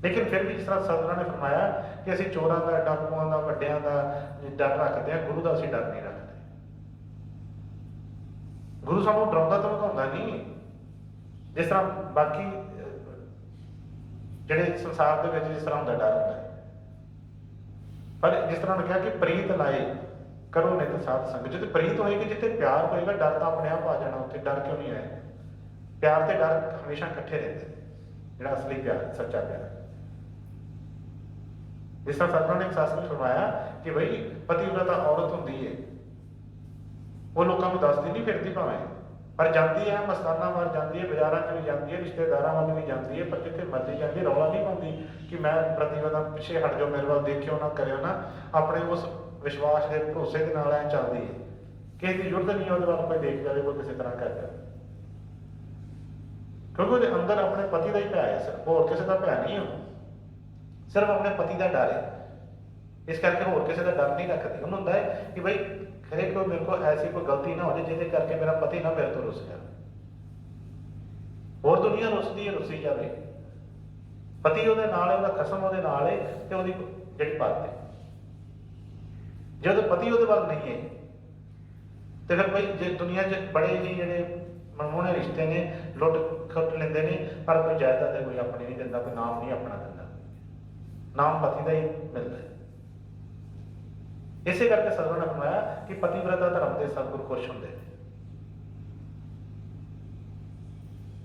लेकिन फिर भी जिस तरह सतगुਰਾਂ ने फरमाया कि ਅਸੀਂ ਚੋਰਾਂ ਦਾ, ਡਾਕੂਆਂ ਦਾ, ਵੱਡਿਆਂ ਦਾ ਡਰ ਰੱਖਦੇ ਹਾਂ, गुरु ਦਾ ਅਸੀਂ ਡਰ नहीं ਰੱਖਦੇ। गुरु ਸਾਨੂੰ ਡਰਾਉਂਦਾ ਧਮਕਾਉਂਦਾ ਨਹੀਂ, ਜਿਸ ਤਰ੍ਹਾਂ ਬਾਕੀ ਜਿਹੜੇ ਸੰਸਾਰ ਦੇ ਵਿੱਚ ਜਿਸ ਤਰ੍ਹਾਂ ਹੁੰਦਾ ਡਰ ਹੁੰਦਾ ਹੈ। ਪਰ ਜਿਸ ਤਰ੍ਹਾਂ ਉਹਨੇ ਕਿਹਾ ਕਿ ਪ੍ਰੀਤ ਲਾਏ ਕਰੋ ਨਿਤ ਸਾਧ ਸੰਗ, ਜਿੱਥੇ ਪ੍ਰੀਤ ਹੋਏਗੀ, ਜਿੱਥੇ ਪਿਆਰ ਹੋਏਗਾ, ਡਰ ਤਾਂ ਆਪਣੇ ਆਪ ਆ ਜਾਣਾ। ਉੱਥੇ ਡਰ ਕਿਉਂ ਨਹੀਂ ਆਇਆ? ਪਿਆਰ ਤੇ ਡਰ ਹਮੇਸ਼ਾ ਇਕੱਠੇ ਰਹਿੰਦੇ ਨੇ, ਜਿਹੜਾ ਅਸਲੀ ਪਿਆਰ, ਸੱਚਾ ਪਿਆਰ। ਜਿਸ ਤਰ੍ਹਾਂ ਸਤਿਗੁਰਾਂ ਨੇ ਇੱਕ ਸ਼ਾਸਤਰ ਫਰਮਾਇਆ ਕਿ ਬਈ ਪਤੀਵ੍ਰਤਾ ਔਰਤ ਹੁੰਦੀ ਹੈ, ਉਹ ਲੋਕਾਂ ਨੂੰ ਦੱਸਦੀ ਨਹੀਂ ਫਿਰਦੀ ਭਾਵੇਂ, ਪਰ ਜਾਂਦੀ ਹੈ, ਮਸਤਾਨਾ ਵੱਲ ਜਾਂਦੀ ਹੈ, ਬਾਜ਼ਾਰਾਂ 'ਚ ਵੀ ਜਾਂਦੀ ਹੈ, ਰਿਸ਼ਤੇਦਾਰਾਂ ਵੱਲ ਵੀ ਜਾਂਦੀ ਹੈ, ਪਰ ਜਿੱਥੇ ਮਰਜ਼ੀ ਜਾਂਦੀ, ਰੌਲਾ ਨਹੀਂ ਪਾਉਂਦੀ ਕਿ ਮੈਂ ਪ੍ਰਤੀਵ੍ਰਤਾ, ਪਿੱਛੇ ਹਟ ਜਾਓ, ਮੇਰੇ ਵੱਲ ਦੇਖਿਓ ਨਾ, ਕਰਿਓ ਨਾ। ਆਪਣੇ ਉਸ ਵਿਸ਼ਵਾਸ ਦੇ ਭਰੋਸੇ ਦੇ ਨਾਲ ਐ ਚੱਲਦੀ ਹੈ, ਕਿਸੇ ਦੀ ਜ਼ਰੂਰਤ ਨਹੀਂ ਉਹਦੇ ਵੱਲ ਕੋਈ ਦੇਖ ਜਾਵੇ, ਕੋਈ ਕਿਸੇ ਤਰ੍ਹਾਂ ਕਰ ਜਾਵੇ, ਕਿਉਂਕਿ ਉਹਦੇ ਅੰਦਰ ਆਪਣੇ ਪਤੀ ਦਾ ਹੀ ਭੈ ਹੈ, ਸਿਰਫ ਹੋਰ ਕਿਸੇ ਦਾ ਭੈ ਨਹੀਂ। ਉਹਨੂੰ ਸਿਰਫ ਆਪਣੇ ਪਤੀ ਦਾ ਡਰ ਹੈ, ਇਸ ਕਰਕੇ ਹੋਰ ਕਿਸੇ ਦਾ ਡਰ ਨਹੀਂ ਰੱਖਦੀ। ਉਹਨੂੰ ਹੁੰਦਾ ਹੈ ਕਿ ਬਈ ਖਰੇ ਕੋਈ ਮੇਰੇ ਕੋਲ ਐਸੀ ਕੋਈ ਗਲਤੀ ਨਾ ਹੋ ਜਾਏ ਜਿਹਦੇ ਕਰਕੇ ਮੇਰਾ ਪਤੀ ਨਾ ਮੇਰੇ ਤੋਂ ਰੁੱਸ ਜਾਵੇ। ਹੋਰ ਦੁਨੀਆ ਰੁੱਸਦੀ ਹੈ, ਰੁੱਸੀ ਜਾਵੇ, ਪਤੀ ਉਹਦੇ ਨਾਲ ਹੈ, ਉਹਦਾ ਖਸਮ ਉਹਦੇ ਨਾਲ ਹੈ, ਤੇ ਉਹਦੀ ਜਿਹੜੀ ਪੱਤ ਹੈ। ਜੇ ਉਹਦੇ ਪਤੀ ਉਹਦੇ ਵੱਲ ਨਹੀਂ ਹੈ ਤੇ ਫਿਰ ਬਈ ਜੇ ਦੁਨੀਆ 'ਚ ਬੜੇ ਹੀ ਜਿਹੜੇ ਮਨਮੋਹਣੇ ਰਿਸ਼ਤੇ ਨੇ, ਲੁੱਟ ਖੁੱਟ ਲੈਂਦੇ ਨੇ, ਪਰ ਕੋਈ ਜਾਇਦਾਦ ਹੈ ਕੋਈ ਆਪਣੀ ਨਹੀਂ ਦਿੰਦਾ, ਕੋਈ ਨਾਮ ਨਹੀਂ ਆਪਣਾ ਦਿੰਦਾ, ਨਾਮ ਪਤੀ ਦਾ ਹੀ ਮਿਲਦਾ ਹੈ। ਇਸੇ ਕਰਕੇ ਸਤਿਗੁਰਾਂ ਨੇ ਫਰਮਾਇਆ ਕਿ ਪਤੀਵ੍ਰਤਾ ਧਰਮ ਦੇ ਸਤਿਗੁਰ ਖੁਸ਼ ਹੁੰਦੇ ਨੇ।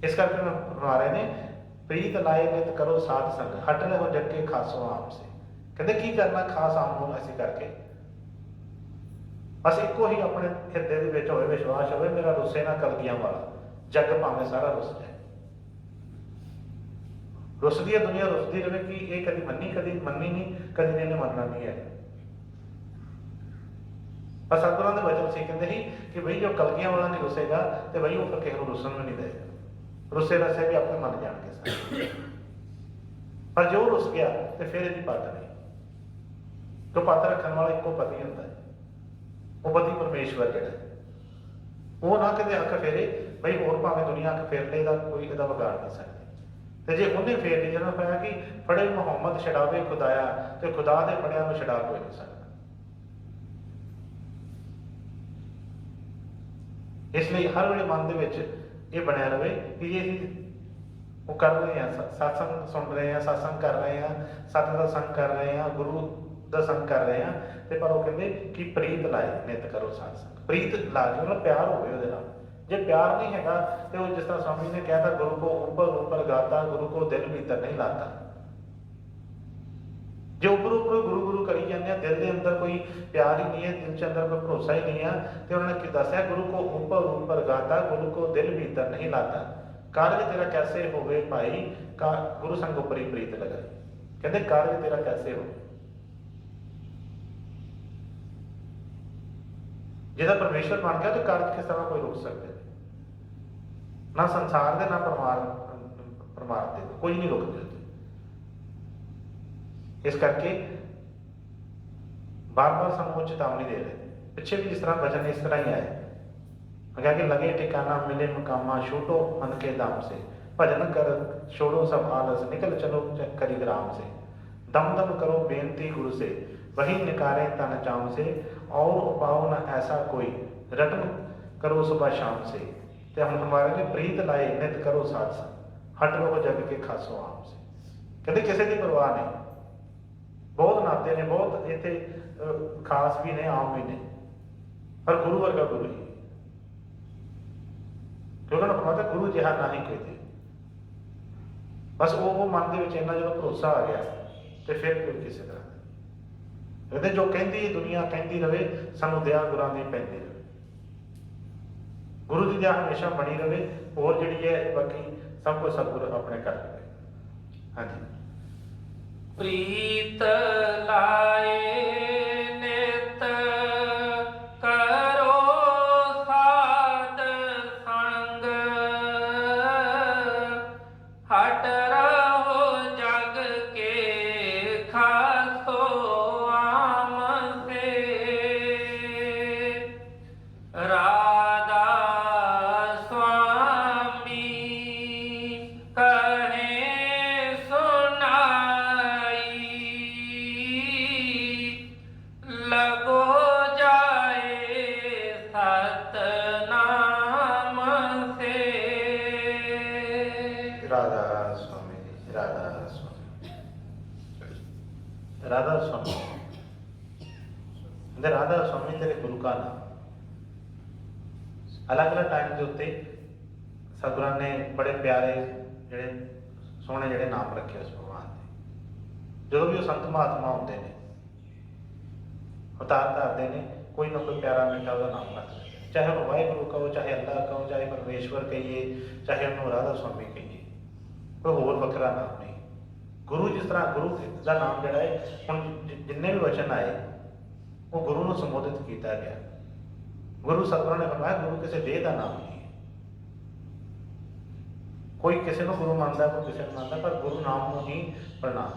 ਇਸ ਕਰਕੇ ਫਰਮਾ ਰਹੇ ਨੇ ਪ੍ਰੀਤ ਲਾਏ ਨਿਤ ਕਰੋ ਸਾਧ ਸੰਗ, ਹਟ ਰਹੋ ਜਗ ਕੇ ਖਾਸੋ ਆਮ ਸੇ। ਕਹਿੰਦੇ ਕੀ ਕਰਨਾ ਖਾਸ ਆਮ ਨੂੰ ਅਸੀਂ ਕਰਕੇ, ਬਸ ਇੱਕੋ ਹੀ ਆਪਣੇ ਹਿਰਦੇ ਦੇ ਵਿੱਚ ਹੋਵੇ, ਵਿਸ਼ਵਾਸ ਹੋਵੇ, ਮੇਰਾ ਰੁੱਸੇ ਨਾ ਕਲਗੀਆਂ ਵਾਲਾ, ਜੱਗ ਭਾਵੇਂ ਸਾਰਾ ਰੁੱਸ ਜਾਏ। ਰੁੱਸਦੀ ਹੈ ਦੁਨੀਆ, ਰੁੱਸਦੀ ਰਹੇ ਕਿ ਇਹ ਕਦੀ ਮੰਨੀ ਨਹੀਂ, ਕਦੀ ਇਹਨੇ ਮੰਨਣਾ ਨਹੀਂ ਹੈ। ਪਰ ਸਤਿਗੁਰਾਂ ਦੇ ਵਚਨ ਸੀ, ਕਹਿੰਦੇ ਸੀ ਕਿ ਬਈ ਜੋ ਕਲਗੀਆਂ ਵਾਲਾ ਨਹੀਂ ਰੁੱਸੇਗਾ ਤੇ ਬਈ ਉਹ ਫਿਰ ਕਿਸੇ ਨੂੰ ਰੁੱਸਣ ਵੀ ਨਹੀਂ ਦੇਗਾ। ਰੁੱਸੇ ਰਸੇ ਵੀ ਆਪੇ ਮੰਨ ਜਾਣਗੇ ਸਾਰੇ, ਪਰ ਜੋ ਰੁੱਸ ਗਿਆ ਤੇ ਫਿਰ ਇਹਦੀ ਪੱਤ ਨਹੀਂ। ਜੋ ਪੱਤ ਰੱਖਣ ਵਾਲਾ ਇੱਕੋ ਪਤੀ ਹੁੰਦਾ ਹੈ, ਉਹ ਪਤੀ ਪਰਮੇਸ਼ਵਰ ਜਿਹੜਾ, ਉਹ ਨਾ ਕਦੇ ਅੱਖ ਫੇਰੇ ਬਈ ਹੋਰ ਭਾਵੇਂ ਦੁਨੀਆ ਅੱਖ ਫੇਰ ਲਏ ਦਾ ਕੋਈ ਇਹਦਾ ਵਿਗਾੜ ਨਹੀਂ ਸਕਦੀ। ਤੇ ਜੇ ਉਹਨੇ ਫੇਰ ਲਈ, ਜਿਹਨਾਂ ਪਿਆ ਕਿ ਫੜੇ ਮੁਹੰਮਦ ਛਡਾਵੇ ਖੁਦਾਇਆ, ਤੇ ਖੁਦਾ ਦੇ ਫੜਿਆਂ ਨੂੰ ਛਡਾ ਕੋਈ ਨਹੀਂ ਸਕਦਾ। ਇਸ ਲਈ ਹਰ ਵੇਲੇ ਮਨ ਦੇ ਵਿੱਚ ਇਹ ਬਣਿਆ ਰਵੇ ਕਿ ਜੇ ਅਸੀਂ ਉਹ ਕਰ ਰਹੇ ਹਾਂ, ਸਤਸੰਗ ਸੁਣ ਰਹੇ ਹਾਂ, ਸਤਸੰਗ ਕਰ ਰਹੇ ਹਾਂ, ਸਤ ਦਾ ਸੰਗ ਕਰ ਰਹੇ ਹਾਂ, ਗੁਰੂ ਦਾ ਸੰਗ ਕਰ ਰਹੇ ਹਾਂ, ਤੇ ਪਰ ਉਹ ਕਹਿੰਦੇ ਕਿ ਪ੍ਰੀਤ ਲਾਏ ਨਿਤ ਕਰੋ ਸਾਧ ਸੰਗ। ਪ੍ਰੀਤ ਲਾ ਕੇ ਮਤਲਬ ਪਿਆਰ ਹੋਵੇ ਉਹਦੇ ਨਾਲ। ਜੇ ਪਿਆਰ ਨਹੀਂ ਹੈਗਾ ਤੇ ਉਹ ਜਿਸ ਤਰ੍ਹਾਂ ਸਵਾਮੀ ਨੇ ਕਹਿਤਾ, ਗੁਰੂ ਕੋ ਉੱਪਰ ਉੱਪਰ ਗਾਤਾ, ਗੁਰੂ ਕੋ ਦਿਲ ਭੀਤਰ ਨਹੀਂ ਲਾਤਾ। ਜੇ ਉੱਪਰ ਉੱਪਰ ਗੁਰੂ ਗੁਰੂ ਕਰੀ ਜਾਂਦੇ ਆ, ਦਿਲ ਦੇ ਅੰਦਰ ਕੋਈ ਪਿਆਰ ਹੀ ਨਹੀਂ ਹੈ, ਦਿਲ 'ਚ ਅੰਦਰ ਕੋਈ ਭਰੋਸਾ ਹੀ ਨਹੀਂ ਆ, ਤੇ ਉਹਨਾਂ ਨੇ ਕੀ ਦੱਸਿਆ, ਗੁਰੂ ਕੋ ਉੱਪਰ ਉੱਪਰ ਗਾਤਾ, ਗੁਰੂ ਕੋ ਦਿਲ ਭੀਤਰ ਨਹੀਂ ਲਾਤਾ। ਕਾਰਜ ਤੇਰਾ ਕੈਸੇ ਹੋਵੇ ਭਾਈ, ਗੁਰੂ ਸੰਗ ਉੱਪਰ ਹੀ ਪ੍ਰੀਤ ਲਗਾਈ। ਕਹਿੰਦੇ ਕਾਰਜ ਤੇਰਾ ਕੈਸੇ ਹੋਵੇ, ਜਿਹਦਾ ਪਰਮੇਸ਼ਵਰ ਬਣ ਗਿਆ ਤੇ ਕਾਰਜ ਕਿਸ ਤਰ੍ਹਾਂ ਕੋਈ ਰੁਕ ਸਕਦੇ ਨਾ, ਸੰਸਾਰ ਦੇ ਨਾ ਪਰਮਾਰ ਦੇ, ਕੋਈ ਨਹੀਂ ਰੁਕਦੇ। ਇਸ ਕਰਕੇ ਬਾਰ-ਬਾਰ ਸਾਨੂੰ ਚੇਤਾਵਨੀ ਦੇ ਰਹੇ। ਪਿੱਛੇ ਵੀ ਜਿਸ ਤਰ੍ਹਾਂ ਵਚਨ ਇਸ ਤਰ੍ਹਾਂ ਹੀ ਆਏ, ਕਿਹਾ ਕਿ ਲਗੇ ਟਿਕਾਣਾ ਮਿਲੇ ਮਕਾਮਾ, ਛੋਟੋ ਮਨ ਕੇ ਦਾਮ ਸੇ, ਭਜਨ ਕਰ ਛੋੜੋ ਸਭ ਆਲਸ, ਨਿਕਲ ਚਲੋ ਕਰੀ ग्राम से, दम दम करो बेनती गुरु से, वही निकारे तन चाम से, और उपाओ न ऐसा कोई, रटन करो सुबह शाम से। ਤੇ ਹੁਣ ਹਮਾਰੇ ਨੇ ਪ੍ਰੀਤ ਲਾਏ ਨਿਤ ਕਰੋ ਸਾਧ ਸੰਗ, ਹਟ ਰਹੋ ਜਗ ਕੇ ਖਾਸੋ ਆਮ ਸੇ। ਕਹਿੰਦੇ ਕਿਸੇ ਦੀ ਪਰਵਾਹ ਨਹੀਂ, ਬਹੁਤ ਨਾਤੇ ਨੇ, ਬਹੁਤ ਇੱਥੇ ਖਾਸ ਵੀ ਨੇ, ਆਮ ਵੀ ਨੇ, ਪਰ ਗੁਰੂ ਵਰਗਾ ਗੁਰੂ ਹੀ, ਕਿਉਂਕਿ ਉਹਨਾਂ ਪਤਾ ਗੁਰੂ ਜਿਹਾ ਨਾ ਹੀ ਕੋਈ ਦੇ। ਬਸ ਉਹ ਮਨ ਦੇ ਵਿੱਚ ਇੰਨਾ ਜਦੋਂ ਭਰੋਸਾ ਆ ਗਿਆ ਤੇ ਫਿਰ ਕੋਈ ਕਿਸੇ ਤਰ੍ਹਾਂ ਕਹਿੰਦੇ ਜੋ ਕਹਿੰਦੀ ਦੁਨੀਆ ਕਹਿੰਦੀ ਰਵੇ, ਸਾਨੂੰ ਦਇਆ ਗੁਰਾਂ ਦੀ ਪੈਂਦੀ ਰਵੇ, ਗੁਰੂ ਦੀ ਦਇਆ ਹਮੇਸ਼ਾ ਬਣੀ ਰਵੇ। ਹੋਰ ਜਿਹੜੀ ਹੈ ਬਾਕੀ ਸਭ ਕੁਝ ਸਤਿਗੁਰ ਆਪਣੇ ਕਰ ਲਵੇ। ਹਾਂਜੀ। ਪ੍ਰੀਤ ਲਾਏ ਨਿਤ हट रहो जग के खासो आम से। राधा स्वामी कहे सुनाई, लगो जाए सतनाम से। राधा स्वामी जी, राधा स्वामी, राधा स्वामी। ਕਹਿੰਦੇ ਰਾਧਾ स्वामी तेरे गुरु का नाम। अलग अलग टाइम के उत्ते सतगुਰਾਂ ने बड़े प्यारे ਜਿਹੜੇ ਸੋਹਣੇ ਜਿਹੜੇ ਨਾਮ ਰੱਖੇ ਉਸ ਭਗਵਾਨ ਦੇ। ਜਦੋਂ ਵੀ ਉਹ ਸੰਤ ਮਹਾਤਮਾ ਹੁੰਦੇ ਨੇ ਅਵਤਾਰ ਧਾਰਦੇ ਨੇ, ਕੋਈ ਨਾ ਕੋਈ ਪਿਆਰਾ ਮਿੱਠਾ ਉਹਦਾ ਨਾਮ ਰੱਖ ਦਿੰਦੇ ਨੇ। ਚਾਹੇ ਉਹਨੂੰ ਵਾਹਿਗੁਰੂ ਕਹੋ, ਚਾਹੇ ਅੱਲਾਹ ਕਹੋ, ਚਾਹੇ ਪਰਮੇਸ਼ਵਰ ਕਹੀਏ, ਚਾਹੇ ਉਹਨੂੰ ਰਾਧਾ स्वामी ਕਹੀਏ, ਕੋਈ ਹੋਰ ਵੱਖਰਾ ਨਾਮ ਨਹੀਂ। ਗੁਰੂ ਜਿਸ ਤਰ੍ਹਾਂ ਗੁਰੂ ਦਾ ਨਾਮ ਜਿਹੜਾ ਹੈ, ਹੁਣ ਜਿੰਨੇ ਵੀ ਵਚਨ ਆਏ ਉਹ ਗੁਰੂ ਨੂੰ ਸੰਬੋਧਿਤ ਕੀਤਾ ਗਿਆ। ਗੁਰੂ ਸਤਿਗੁਰਾਂ ਨੇ ਫਰਮਾਇਆ ਗੁਰੂ ਕਿਸੇ ਦੇਹ ਦਾ ਨਾਮ ਨਹੀਂ ਹੈ। ਕੋਈ ਕਿਸੇ ਨੂੰ ਗੁਰੂ ਮੰਨਦਾ, ਕੋਈ ਕਿਸੇ ਨੂੰ ਮੰਨਦਾ, ਪਰ ਗੁਰੂ ਨਾਮ ਨੂੰ ਹੀ ਪ੍ਰਣਾਮ।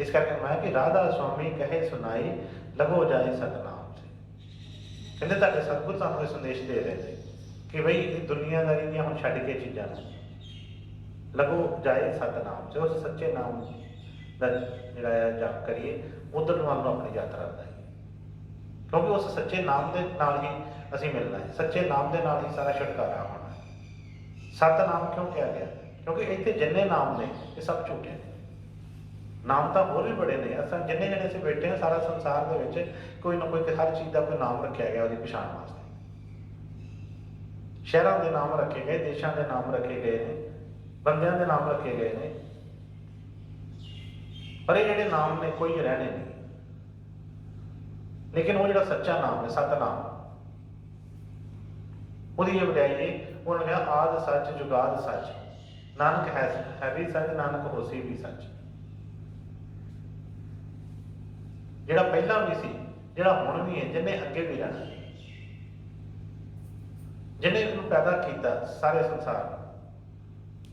ਇਸ ਕਰਕੇ ਮੈਂ ਕਿ ਰਾਧਾ स्वामी ਕਹੇ ਸੁਨਾਈ, ਲਗੋ ਜਾਏ ਸਤਨਾਮ ਸੇ। ਕਹਿੰਦੇ ਤੁਹਾਡੇ ਸਤਿਗੁਰ ਸਾਨੂੰ ਇਹ ਸੰਦੇਸ਼ ਦੇ ਰਹੇ ਨੇ ਕਿ ਬਈ ਇਹ ਦੁਨੀਆਦਾਰੀ ਦੀਆਂ ਹੁਣ ਛੱਡ ਕੇ ਚੀਜ਼ਾਂ ਨੂੰ ਲਗੋ ਜਾਏ ਸਤਨਾਮ ਸੇ, ਉਸ ਸੱਚੇ ਨਾਮ ਦਾ ਜਿਹੜਾ ਹੈ ਜਪ ਕਰੀਏ, ਉਧਰ ਨੂੰ ਆਪਣੀ ਯਾਤਰਾ ਵਧਾਈਏ। ਕਿਉਂਕਿ ਉਸ ਸੱਚੇ ਨਾਮ ਦੇ ਨਾਲ ਹੀ ਅਸੀਂ ਮਿਲਣਾ ਹੈ, ਸੱਚੇ ਨਾਮ ਦੇ ਨਾਲ ਹੀ ਸਾਰਾ ਛੁਟਕਾਰਾ ਹੋਣਾ ਹੈ। ਸਤਨਾਮ ਕਿਉਂ ਕਿਹਾ ਗਿਆ? ਕਿਉਂਕਿ ਇੱਥੇ ਜਿੰਨੇ ਨਾਮ ਨੇ ਇਹ ਸਭ ਝੂਠੇ ਨੇ। ਨਾਮ ਤਾਂ ਹੋਰ ਵੀ ਬੜੇ ਨੇ। ਅਸਾਂ ਜਿੰਨੇ ਜਣੇ ਅਸੀਂ ਬੈਠੇ ਹਾਂ, ਸਾਰਾ ਸੰਸਾਰ ਦੇ ਵਿੱਚ ਕੋਈ ਨਾ ਕੋਈ ਹਰ ਚੀਜ਼ ਦਾ ਕੋਈ ਨਾਮ ਰੱਖਿਆ ਗਿਆ ਉਹਦੀ ਪਛਾਣ ਵਾਸਤੇ। ਸ਼ਹਿਰਾਂ ਦੇ ਨਾਮ ਰੱਖੇ ਗਏ, ਦੇਸ਼ਾਂ ਦੇ ਨਾਮ ਰੱਖੇ ਗਏ ਨੇ, ਬੰਦਿਆਂ ਦੇ ਨਾਮ ਰੱਖੇ ਗਏ ਨੇ, ਪਰ ਇਹ ਜਿਹੜੇ ਨਾਮ ਨੇ ਕੋਈ ਰਹਿਣੇ ਨਹੀਂ। ਲੇਕਿਨ ਉਹ ਜਿਹੜਾ ਸੱਚਾ ਨਾਮ ਹੈ, ਸਤਨਾਮ, ਉਹਦੀ ਇਹ ਵਡਿਆਈ ਹੈ। ਉਹਨੇ ਕਿਹਾ ਆਦਿ ਸੱਚ ਜੁਗਾਦ ਸੱਚ, ਨਾਨਕ ਹੈ ਵੀ ਸੱਚ, ਨਾਨਕ ਹੋਸੀ ਵੀ ਸੱਚ। ਜਿਹੜਾ ਪਹਿਲਾਂ ਵੀ ਸੀ, ਜਿਹੜਾ ਹੁਣ ਵੀ ਹੈ, ਜਿਹਨੇ ਅੱਗੇ ਵੀ ਰਹਿਣਾ, ਜਿਹਨੇ ਇਹਨੂੰ ਪੈਦਾ ਕੀਤਾ ਸਾਰੇ ਸੰਸਾਰ,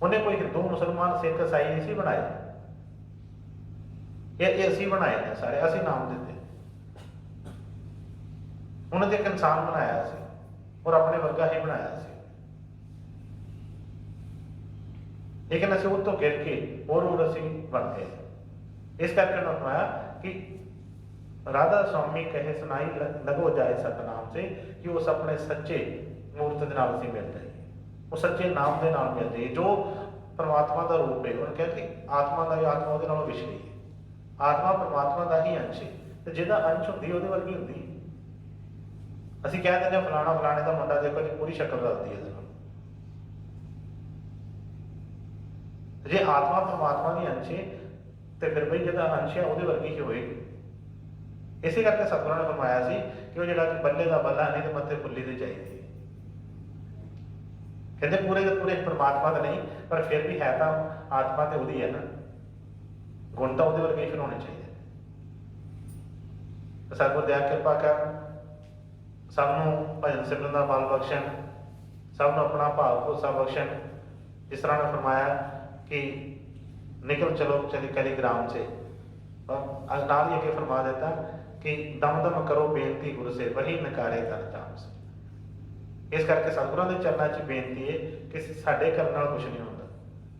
ਉਹਨੇ ਕੋਈ ਹਿੰਦੂ ਮੁਸਲਮਾਨ ਸਿੱਖ ਈਸਾਈ ਨਹੀਂ ਸੀ ਬਣਾਏ। ਇਹ ਅਸੀਂ ਬਣਾਏ ਨੇ ਸਾਰੇ, ਅਸੀਂ ਨਾਮ ਦਿੱਤੇ। ਉਹਨੇ ਤੇ ਇੱਕ ਇਨਸਾਨ ਬਣਾਇਆ ਸੀ ਔਰ ਆਪਣੇ ਵਰਗਾ ਹੀ ਬਣਾਇਆ ਸੀ, ਲੇਕਿਨ ਅਸੀਂ ਉਹ ਤੋਂ ਗਿਰ ਕੇ ਹੋਰ ਅਸੀਂ ਬਣ ਗਏ। ਇਸ ਕਰਕੇ ਉਹਨੇ ਫਰਮਾਇਆ ਕਿ ਰਾਧਾ स्वामी ਕਹੇ ਸੁਨਾਈ, ਲਗੋ ਜਾਏ ਸਤਨਾਮ ਸੇ, ਕਿ ਉਸ ਆਪਣੇ ਸੱਚੇ ਮੂਰਤ ਦੇ ਨਾਲ ਅਸੀਂ ਮਿਲ ਜਾਈਏ, ਉਹ ਸੱਚੇ ਨਾਮ ਦੇ ਨਾਲ ਮਿਲ ਜਾਈਏ ਜੋ ਪਰਮਾਤਮਾ ਦਾ ਰੂਪ ਹੈ। ਉਹਨੇ ਕਿਹਾ ਕਿ ਆਤਮਾ ਦਾ ਆਤਮਾ ਉਹਦੇ ਨਾਲੋਂ ਵਿਛੜੀ ਹੈ। ਆਤਮਾ ਪਰਮਾਤਮਾ ਦਾ ਹੀ ਅੰਸ਼ ਹੈ, ਤੇ ਜਿਹਦਾ ਅੰਸ਼ ਹੁੰਦੀ ਉਹਦੇ ਵਰਗੀ ਹੁੰਦੀ। ਅਸੀਂ ਕਹਿ ਦਿੰਦੇ ਫਲਾਣਾ ਫਲਾਣੇ ਦਾ ਮੁੰਡਾ ਦੇਖੋ ਜੀ, ਪੂਰੀ ਸ਼ਕਲ ਦੱਸਦੀ ਹੈ। ਜੇ ਆਤਮਾ ਪਰਮਾਤਮਾ ਦੀ ਅੰਸ਼ ਹੈ ਤੇ ਫਿਰ ਬਈ ਜਿਹਦਾ ਅੰਸ਼ ਹੈ ਉਹਦੇ ਵਰਗੀ ਹੀ ਹੋਏਗੀ। ਇਸੇ ਕਰਕੇ ਸਤਿਗੁਰਾਂ ਨੇ ਫਰਮਾਇਆ ਸੀ ਕਿ ਉਹ ਜਿਹੜਾ ਬੱਲੇ ਦਾ ਬੱਲਾ ਨਹੀਂ ਤੇ ਮੱਥੇ ਫੁੱਲੀ ਦੇ ਚਾਹੀਦੀ। ਕਹਿੰਦੇ ਪੂਰੇ ਦੇ ਪੂਰੇ ਪਰਮਾਤਮਾ ਦਾ ਨਹੀਂ, ਪਰ ਫਿਰ ਵੀ ਹੈ ਤਾਂ ਆਤਮਾ ਤੇ ਉਹਦੀ ਹੈ ਨਾ, ਗੁਣ ਤਾਂ ਉਹਦੇ ਵਰਗੇ ਫਿਰ ਹੋਣੇ ਚਾਹੀਦੇ। ਸਤਿਗੁਰ ਦਇਆ ਕਿਰਪਾ ਕਰ, ਸਭ ਨੂੰ ਭਜਨ ਸਿਮਰਨ ਦਾ ਬਲ ਬਖਸ਼ਣ, ਸਭ ਨੂੰ ਆਪਣਾ ਭਾਵ ਭਰੋਸਾ ਬਖਸ਼ਣ। ਜਿਸ ਤਰ੍ਹਾਂ ਨੇ ਫਰਮਾਇਆ ਕਿ ਨਿਕਲ ਚਲੋ ਚਲੀ ਕਲੀਗ੍ਰਾਮ ਸੇ, ਨਾਲ ਹੀ ਅੱਗੇ ਫਰਮਾ ਦਿੱਤਾ ਕਿ ਦਮ ਦਮ ਕਰੋ ਬੇਨਤੀ ਗੁਰੂ ਸੇ, ਵਹੀ ਨਕਾਰੇ ਤਨ ਜਾਮ ਸੇ। ਇਸ ਕਰਕੇ ਸਤਿਗੁਰਾਂ ਦੇ ਚਰਨਾਂ 'ਚ ਬੇਨਤੀ ਹੈ ਕਿ ਸਾਡੇ ਕਰਨ ਨਾਲ ਕੁਛ ਨਹੀਂ ਹੁੰਦਾ।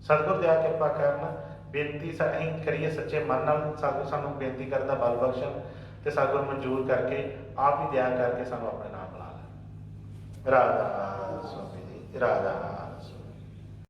ਸਤਿਗੁਰ ਦਇਆ ਕਿਰਪਾ ਕਰਨ, ਬੇਨਤੀ ਅਸੀਂ ਕਰੀਏ ਸੱਚੇ ਮਨ ਨਾਲ। ਸਤਿਗੁਰ ਸਾਨੂੰ ਬੇਨਤੀ ਕਰਨ ਦਾ ਬਲ ਬਖਸ਼ਣ ਤੇ ਸਤਿਗੁਰ ਮਨਜ਼ੂਰ ਕਰਕੇ ਆਪ ਹੀ ਦਇਆ ਕਰਕੇ ਸਾਨੂੰ ਆਪਣੇ ਨਾਮ ਬੁਲਾ ਲੈ। ਰਾਧਾ स्वामी ਜੀ, ਰਾਧਾ।